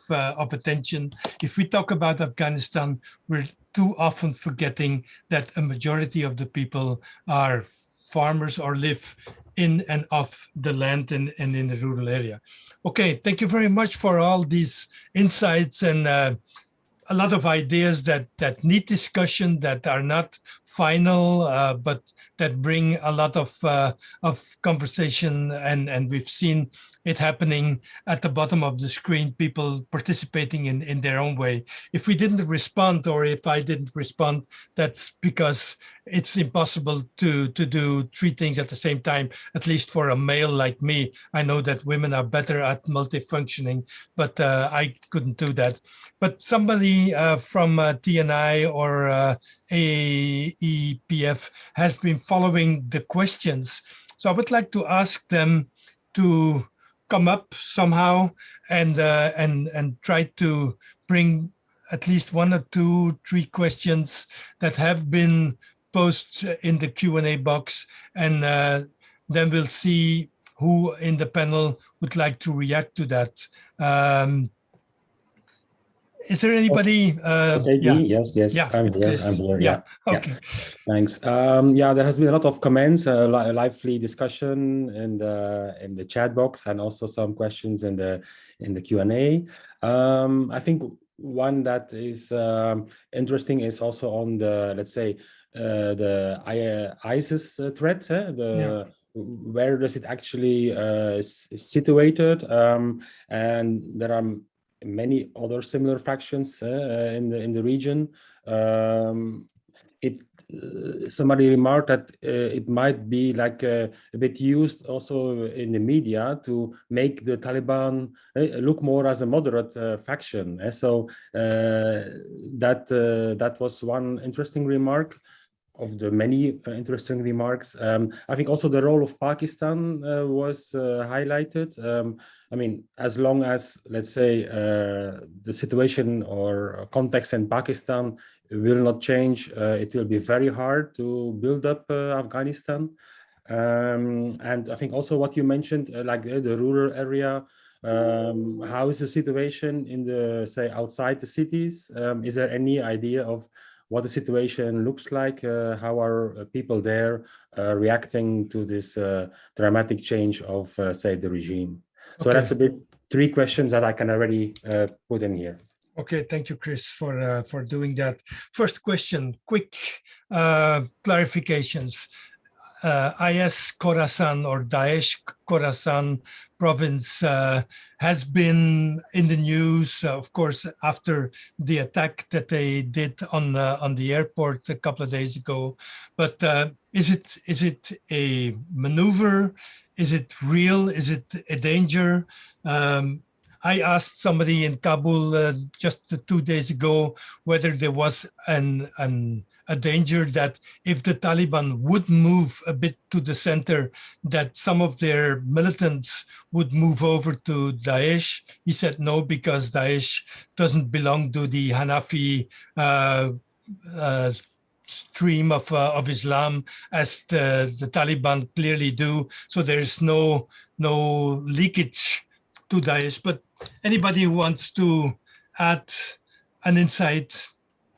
attention. If we talk about Afghanistan, we're too often forgetting that a majority of the people are farmers or live in and off the land and in the rural area. Okay, thank you very much for all these insights and a lot of ideas that need discussion, that are not final, but that bring a lot of conversation, and we've seen it happening at the bottom of the screen, people participating in their own way. If we didn't respond, or if I didn't respond, that's because it's impossible to do three things at the same time, at least for a male like me. I know that women are better at multifunctioning, but I couldn't do that. But somebody from TNI or AEPF has been following the questions. So I would like to ask them to come up somehow and try to bring at least one or two, three questions that have been posted in the Q&A box, and then we'll see who in the panel would like to react to that. Is there anybody? Okay, yeah. Yes, Yeah, I'm here. please. I'm here. Yeah. Yeah. Okay. Thanks. Yeah, there has been a lot of comments, lively discussion in the chat box, and also some questions in the Q&A. I think one that is interesting is also on the, let's say, the ISIS threat. Where does it actually is situated? And there are many other similar factions in the region. Somebody remarked that it might be like a bit used also in the media to make the Taliban look more as a moderate faction. So that was one interesting remark. of the many interesting remarks. I think also the role of Pakistan was highlighted. I mean, as long as, let's say, the situation or context in Pakistan will not change, it will be very hard to build up Afghanistan. And I think also what you mentioned, like the rural area, how is the situation in the, say, outside the cities? Is there any idea of what the situation looks like? How are people there reacting to this dramatic change of, say, the regime? So Okay. that's a bit 3 questions that I can already put in here. Okay, thank you, Chris, for doing that. First question, quick clarifications. IS Khorasan or Daesh Khorasan province has been in the news, of course, after the attack that they did on the airport a couple of days ago. But is it a maneuver? Is it real? Is it a danger? I asked somebody in Kabul just 2 days ago whether there was a danger that if the Taliban would move a bit to the center, that some of their militants would move over to Daesh. He said no, because Daesh doesn't belong to the Hanafi stream of Islam, as the Taliban clearly do. So there's no leakage to Daesh. But anybody who wants to add an insight,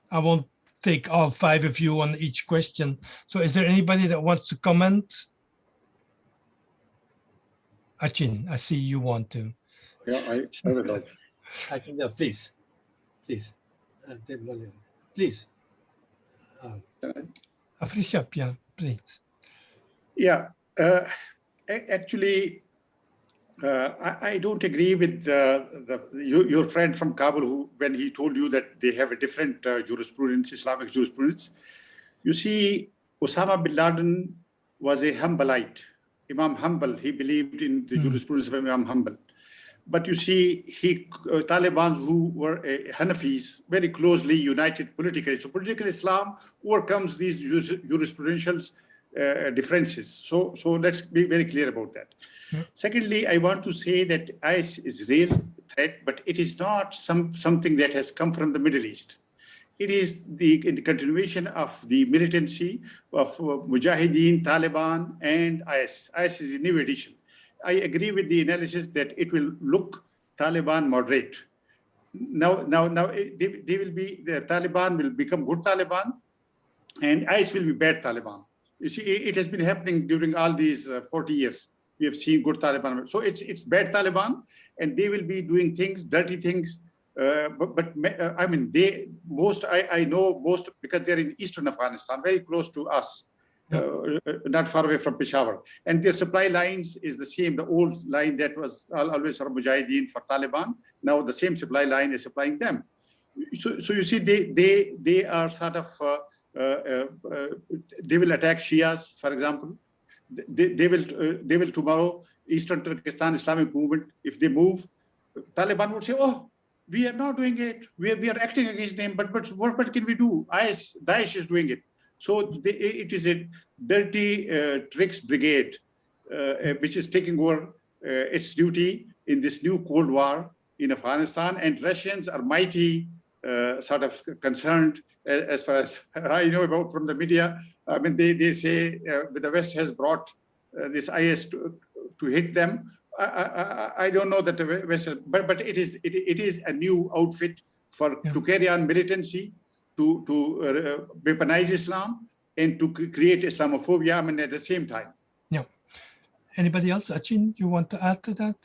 I won't take all 5 of you on each question. So is there anybody that wants to comment? Achin, I see you want to. Yeah, I would love. Achin, yeah, please. Please. Please. Afrasaiab, yeah, please. Yeah, actually, I don't agree with your friend from Kabul, who, when he told you that they have a different jurisprudence, Islamic jurisprudence. You see, Osama bin Laden was a Hanbalite, Imam Hanbal. He believed in the jurisprudence of Imam Hanbal. But you see, Taliban, who were Hanafis, very closely united politically. So political Islam overcomes these jurisprudential differences. So let's be very clear about that. Secondly, I want to say that IS is a real threat, but it is not something that has come from the Middle East. It is the continuation of the militancy of Mujahideen, Taliban, and IS. IS is a new addition. I agree with the analysis that it will look Taliban moderate. Now they will be, the Taliban will become good Taliban, and IS will be bad Taliban. You see, it has been happening during all these 40 years. We have seen good Taliban. So it's bad Taliban, and they will be doing things, dirty things. I mean, I know most because they're in eastern Afghanistan, very close to us. Not far away from Peshawar, and their supply lines is the same. The old line that was always for Mujahideen, for Taliban. Now the same supply line is supplying them. So you see, they are sort of they will attack Shias, for example. They will tomorrow, Eastern Turkestan Islamic movement, if they move, Taliban would say, oh, we are not doing it. We are acting against them, but what can we do? Daesh is doing it. So it is a dirty tricks brigade, which is taking over its duty in this new Cold War in Afghanistan. And Russians are mighty sort of concerned, as far as I know about from the media. I mean, they say the West has brought this IS to hit them. I don't know that the West has, but it is a new outfit to carry on militancy, to weaponize Islam, and to create Islamophobia, I mean, at the same time. Yeah. Anybody else? Achin, you want to add to that?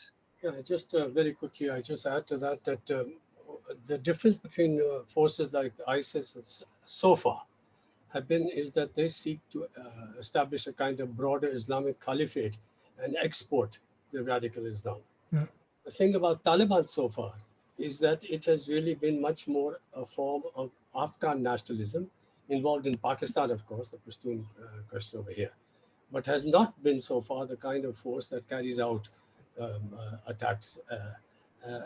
Yeah, just very quickly, I just add to that the difference between forces like ISIS and SOFA is that they seek to establish a kind of broader Islamic caliphate and export the radical Islam. Yeah. The thing about Taliban so far is that it has really been much more a form of Afghan nationalism, involved in Pakistan, of course, the Pashtun question over here, but has not been so far the kind of force that carries out attacks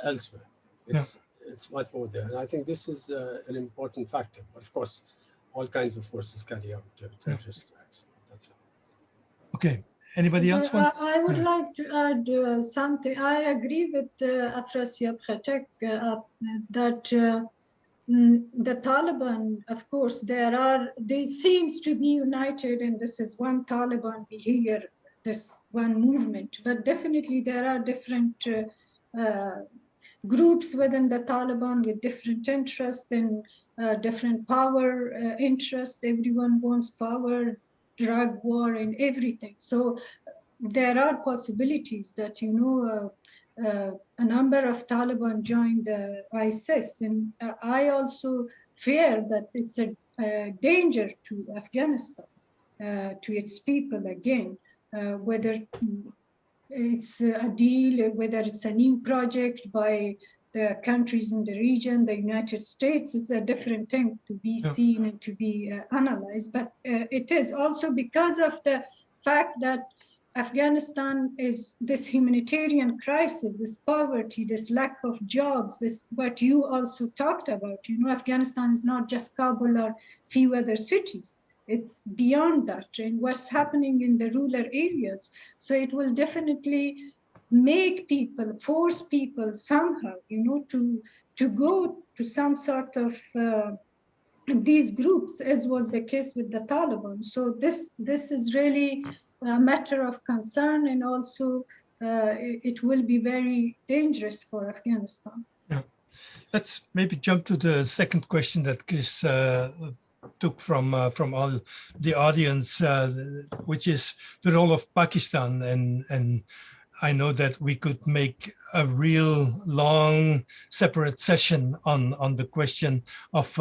elsewhere. It's much more there. And I think this is an important factor. But of course, all kinds of forces carry out terrorist acts. That's it. Okay. Anybody else want? I would like to add something. I agree with Afrasaiab Khattak that the Taliban, of course, they seems to be united, and this is one Taliban. We hear this one movement, but definitely there are different groups within the Taliban with different interests and different power interests. Everyone wants power, drug war, and everything. So there are possibilities that, you know, a number of Taliban join the ISIS. And I also fear that it's a danger to Afghanistan, to its people again, whether it's a deal, whether it's a new project by the countries in the region. The United States is a different thing to be seen and to be analyzed, but it is also because of the fact that Afghanistan is this humanitarian crisis, this poverty, this lack of jobs, this what you also talked about. You know, Afghanistan is not just Kabul or few other cities. It's beyond that, and what's happening in the rural areas. So it will definitely make people, force people somehow, you know, to go to some sort of these groups, as was the case with the Taliban. So this is really a matter of concern, and also it will be very dangerous for Afghanistan. Yeah. Let's maybe jump to the second question that Chris took from all the audience, which is the role of Pakistan. And I know that we could make a real long separate session on the question of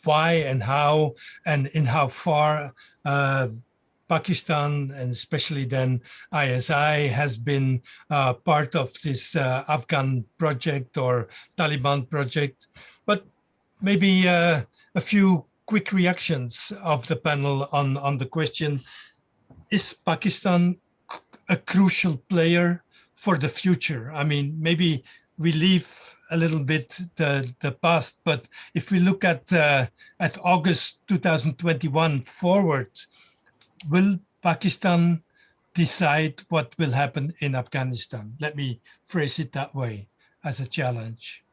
why and how and in how far Pakistan, and especially then ISI, has been part of this Afghan project or Taliban project. But maybe a few quick reactions of the panel on the question: is Pakistan a crucial player for the future? I mean, maybe we leave a little bit the past, but if we look at August 2021 forward, will Pakistan decide what will happen in Afghanistan? Let me phrase it that way as a challenge.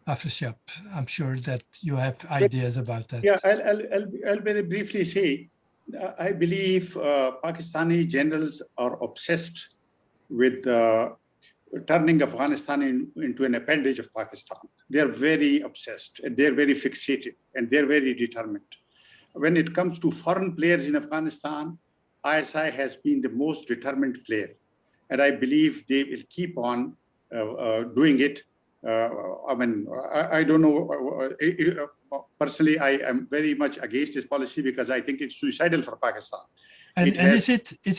Afrasaiab, I'm sure that you have ideas about that. Yeah, I'll very briefly say, I believe Pakistani generals are obsessed with turning Afghanistan into an appendage of Pakistan. They're very obsessed, and they're very fixated, and they're very determined. When it comes to foreign players in Afghanistan, ISI has been the most determined player. And I believe they will keep on doing it. I mean, I don't know. Personally, I am very much against this policy because I think it's suicidal for Pakistan. And is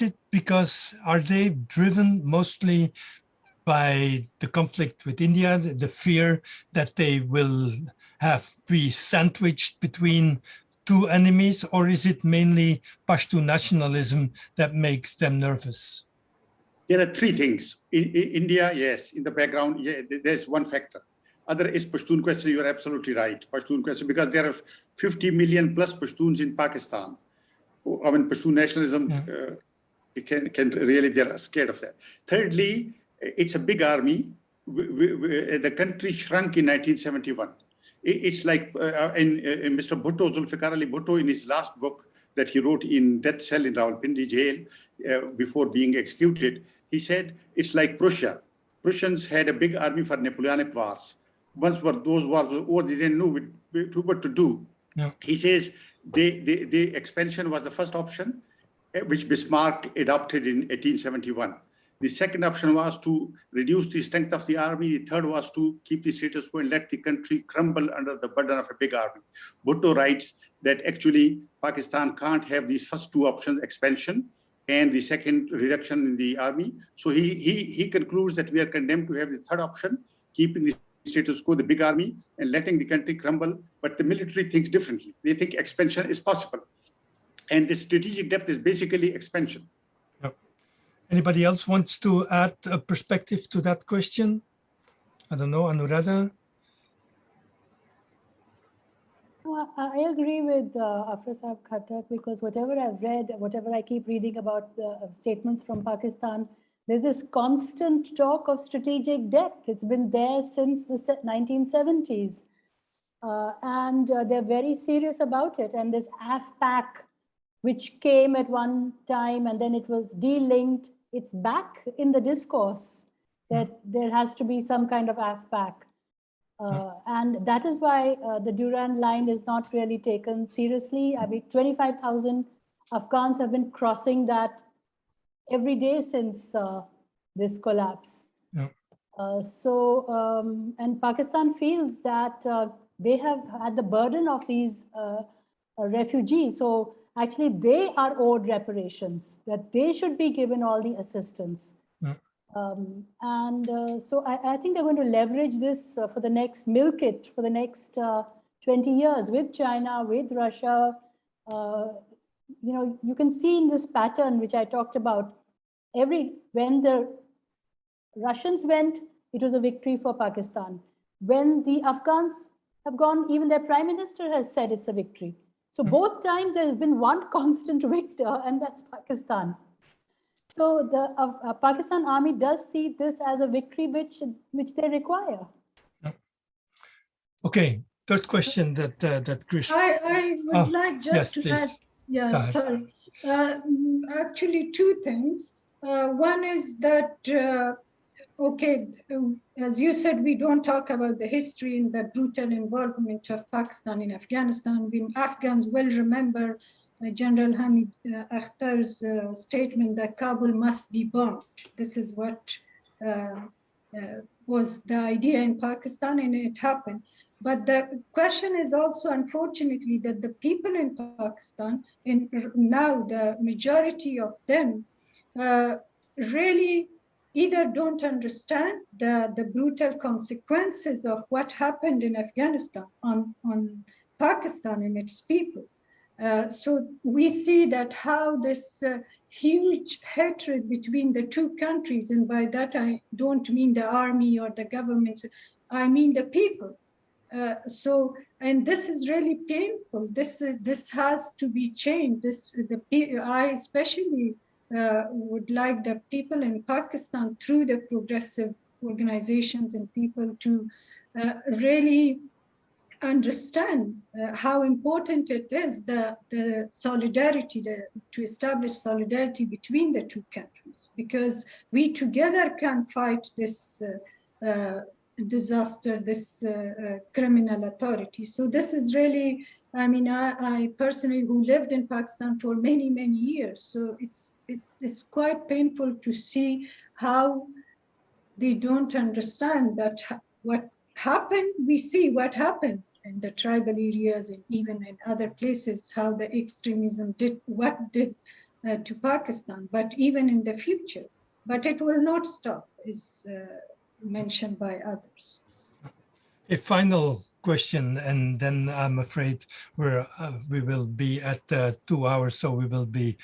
it because are they driven mostly by the conflict with India, the fear that they will be sandwiched between two enemies, or is it mainly Pashto nationalism that makes them nervous? There are three things. In India, yes, in the background, yeah, there's one factor. Other is Pashtun question. You're absolutely right. Pashtun question, because there are 50 million plus Pashtuns in Pakistan. I mean, Pashtun nationalism can really, they're scared of that. Thirdly, it's a big army. The country shrunk in 1971. It's like in Mr. Bhutto, Zulfikar Ali Bhutto, in his last book that he wrote in death cell in Rawalpindi jail before being executed, he said, it's like Prussia. Prussians had a big army for Napoleonic wars. Once those wars were over, they didn't know what to do. Yeah. He says the expansion was the first option, which Bismarck adopted in 1871. The second option was to reduce the strength of the army. The third was to keep the status quo and let the country crumble under the burden of a big army. Bhutto writes that actually Pakistan can't have these first two options, expansion and the second, reduction in the army. So he concludes that we are condemned to have the third option, keeping the status quo, the big army, and letting the country crumble. But the military thinks differently. They think expansion is possible. And the strategic depth is basically expansion. Anybody else wants to add a perspective to that question? I don't know, Anuradha? No, I agree with Afrasaiab Khattak, because whatever I've read, whatever I keep reading about the statements from Pakistan, there's this constant talk of strategic depth. It's been there since the 1970s. And they're very serious about it. And this AFPAC, which came at one time and then it was de-linked, it's back in the discourse that there has to be some kind of AFPAC. And that is why the Durand line is not really taken seriously. I mean, 25,000 Afghans have been crossing that every day since this collapse. Yeah. And Pakistan feels that they have had the burden of these refugees. So actually they are owed reparations, that they should be given all the assistance. Yeah. So I think they're going to leverage this for the next, milk it for the next 20 years with China, with Russia. You can see in this pattern, which I talked about, when the Russians went, it was a victory for Pakistan. When the Afghans have gone, even their prime minister has said it's a victory. So both times there has been one constant victor, and that's Pakistan. So the Pakistan army does see this as a victory which they require. Okay, third question that Chris. I would like just to add. Yeah, Sahar. sorry. Actually, two things. One is that, okay, as you said, we don't talk about the history and the brutal involvement of Pakistan in Afghanistan. Afghans will remember General Hamid Akhtar's statement that Kabul must be bombed. This is what was the idea in Pakistan, and it happened. But the question is also, unfortunately, that the people in Pakistan, and now the majority of them, really either don't understand the brutal consequences of what happened in Afghanistan on Pakistan and its people. So we see that how this huge hatred between the two countries, and by that I don't mean the army or the governments, I mean the people. And this is really painful. This has to be changed. I especially would like the people in Pakistan, through the progressive organizations and people, to really understand how important it is, the solidarity, to establish solidarity between the two countries, because we together can fight this disaster, this criminal authority. So this is really, I mean, I personally, who lived in Pakistan for many, many years, so it's quite painful to see how they don't understand that what happened. We see what happened in the tribal areas and even in other places, how the extremism did to Pakistan, but even in the future. But it will not stop, is mentioned by others. A final question, and then I'm afraid we will be at 2 hours, so we will be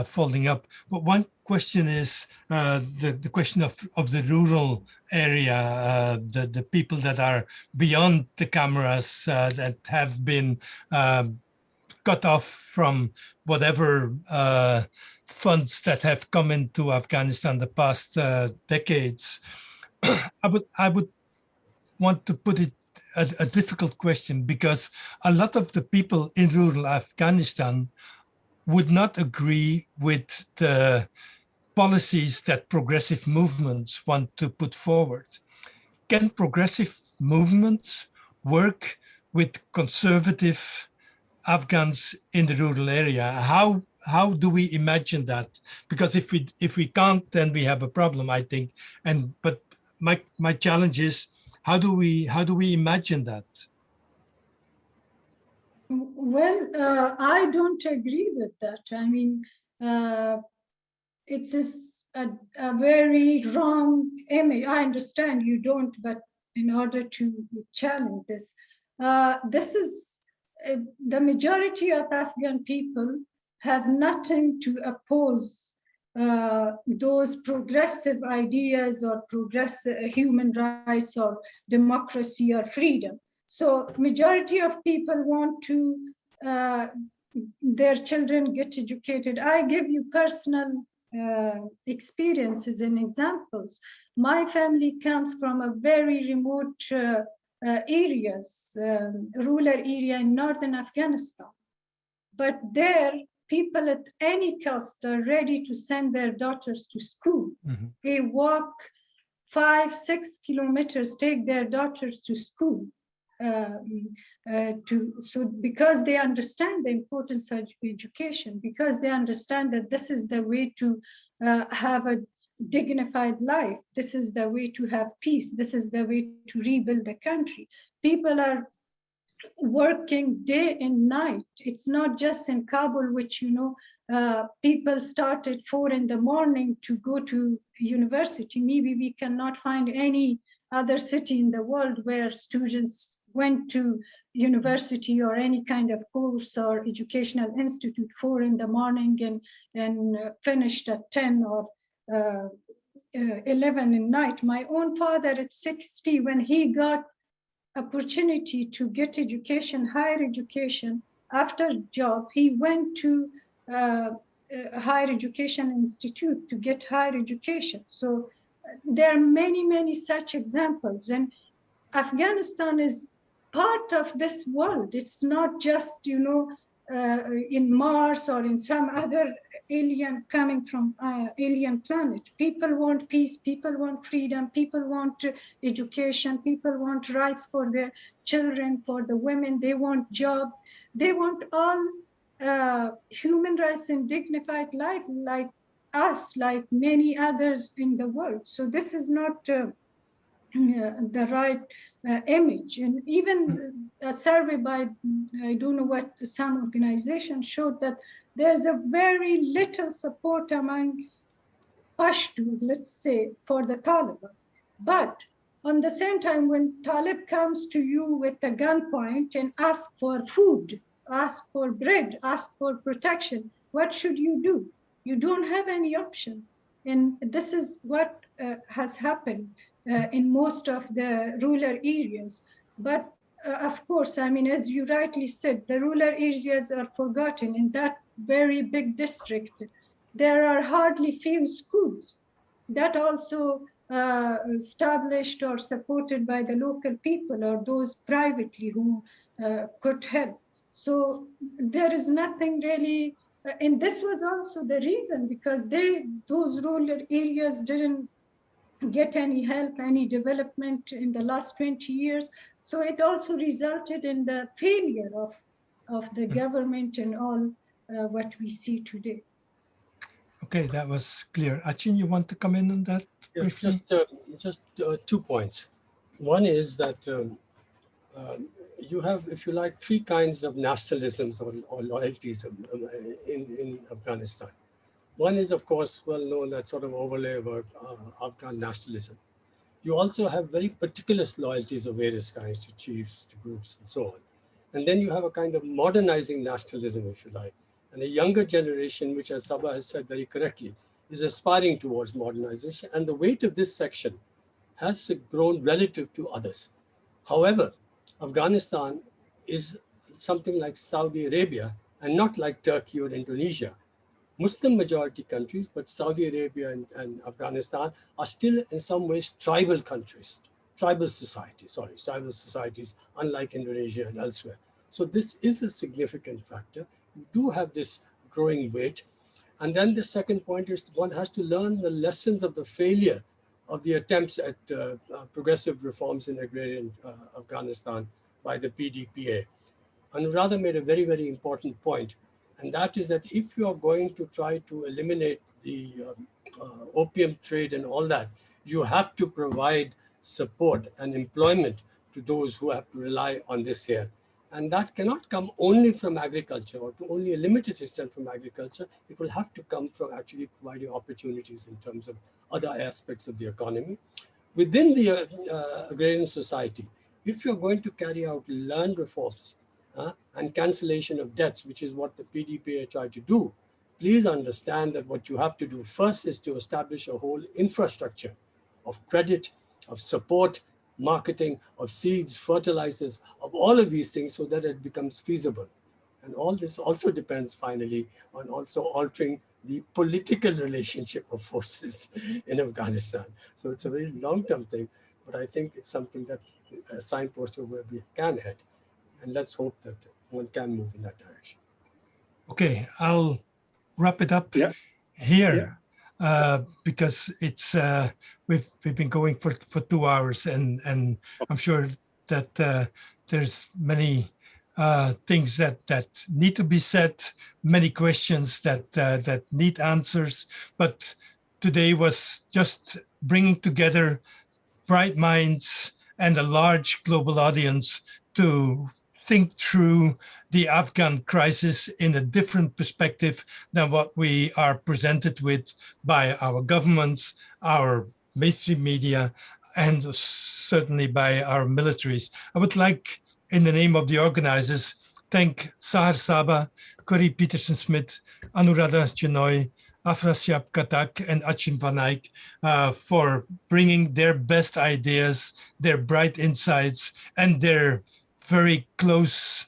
folding up. But one question is the question of the rural area, the people that are beyond the cameras, that have been cut off from whatever funds that have come into Afghanistan the past decades. I would want to put it a difficult question, because a lot of the people in rural Afghanistan would not agree with the policies that progressive movements want to put forward. Can progressive movements work with conservative Afghans in the rural area? How do we imagine that? Because if we can't, then we have a problem, I think. But my challenge is, how do we imagine that? Well, I don't agree with that. I mean, it is a very wrong image. I understand you don't, but in order to challenge this, this is the majority of Afghan people have nothing to oppose those progressive ideas or progressive human rights or democracy or freedom. So majority of people want to their children get educated. I give you personal experiences and examples. My family comes from a very remote areas, rural area in northern Afghanistan. But there, people at any cost are ready to send their daughters to school. Mm-hmm. They walk 5-6 kilometers, take their daughters to school. Because they understand the importance of education, because they understand that this is the way to have a dignified life, this is the way to have peace, this is the way to rebuild the country. People are working day and night. It's not just in Kabul, which, people start at 4 in the morning to go to university. Maybe we cannot find any other city in the world where students went to university or any kind of course or educational institute 4 in the morning and finished at 10 or 11 in night. My own father at 60, when he got opportunity to get education, higher education, after job, he went to higher education institute to get higher education. So there are many, many such examples. And Afghanistan is part of this world. It's not just, in Mars or in some other alien coming from alien planet. People want peace, people want freedom, people want education, people want rights for their children, for the women, they want job, they want all human rights and dignified life like us, like many others in the world. So this is not the right image. And even a survey by, I don't know what, some organization showed that there's a very little support among Pashtuns, let's say, for the Taliban. But on the same time, when Talib comes to you with a gunpoint and asks for food, ask for bread, ask for protection, what should you do? You don't have any option. And this is what has happened in most of the rural areas. But of course, I mean, as you rightly said, the rural areas are forgotten. In that very big district, there are hardly few schools. That also established or supported by the local people or those privately who could help. So there is nothing really, and this was also the reason, because those rural areas didn't get any help, any development in the last 20 years. So it also resulted in the failure of the government and all what we see today. Okay, that was clear. Achin, you want to come in on that? Yeah, just 2 points. One is that you have, if you like, 3 kinds of nationalisms or loyalties in Afghanistan. One is, of course, well known, that sort of overlay of Afghan nationalism. You also have very particular loyalties of various kinds to chiefs, to groups, and so on. And then you have a kind of modernizing nationalism, if you like. And a younger generation, which, as Sabah has said very correctly, is aspiring towards modernization. And the weight of this section has grown relative to others. However, Afghanistan is something like Saudi Arabia and not like Turkey or Indonesia. Muslim majority countries, but Saudi Arabia and Afghanistan are still in some ways tribal countries, tribal societies, unlike Indonesia and elsewhere. So this is a significant factor. You do have this growing weight. And then the second point is one has to learn the lessons of the failure of the attempts at progressive reforms in agrarian Afghanistan by the PDPA. Anuradha made a very, very important point. And that is that if you are going to try to eliminate the opium trade and all that, you have to provide support and employment to those who have to rely on this here. And that cannot come only from agriculture or to only a limited extent from agriculture. It will have to come from actually providing opportunities in terms of other aspects of the economy. Within the agrarian society, if you're going to carry out land reforms, and cancellation of debts, which is what the PDPA tried to do, please understand that what you have to do first is to establish a whole infrastructure of credit, of support, marketing of seeds, fertilizers, of all of these things so that it becomes feasible. And all this also depends finally on also altering the political relationship of forces in Afghanistan. So it's a very long-term thing, but I think it's something that a signpost of where we can head. And let's hope that one can move in that direction. Okay, I'll wrap it up here because it's we've been going for 2 hours, and I'm sure that there's many things that need to be said, many questions that need answers. But today was just bringing together bright minds and a large global audience to think through the Afghan crisis in a different perspective than what we are presented with by our governments, our mainstream media, and certainly by our militaries. I would like, in the name of the organizers, thank Sahar Saba, Khury Petersen-Smith, Anuradha, Chenoy, Afrasaiab, Khattak, and Achin Vanaik for bringing their best ideas, their bright insights, and their very close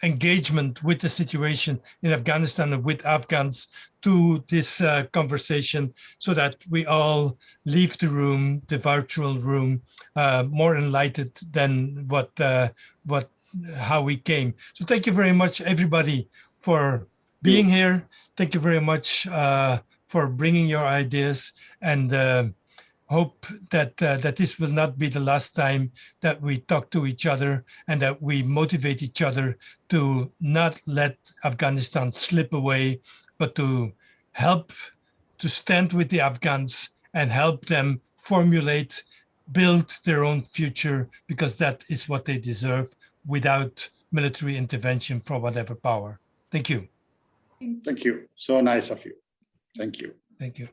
engagement with the situation in Afghanistan and with Afghans to this conversation, so that we all leave the room, the virtual room, more enlightened than how we came. So thank you very much, everybody, for being here. Thank you very much for bringing your ideas, and hope that that this will not be the last time that we talk to each other, and that we motivate each other to not let Afghanistan slip away, but to help to stand with the Afghans and help them formulate, build their own future, because that is what they deserve without military intervention from whatever power. Thank you. Thank you. So nice of you. Thank you. Thank you.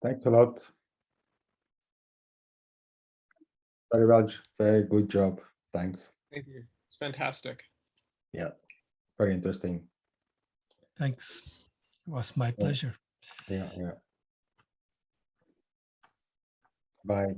Thanks a lot. Very well. Very good job. Thanks. Thank you. It's fantastic. Yeah, very interesting. Thanks. It was my pleasure. Yeah. Bye.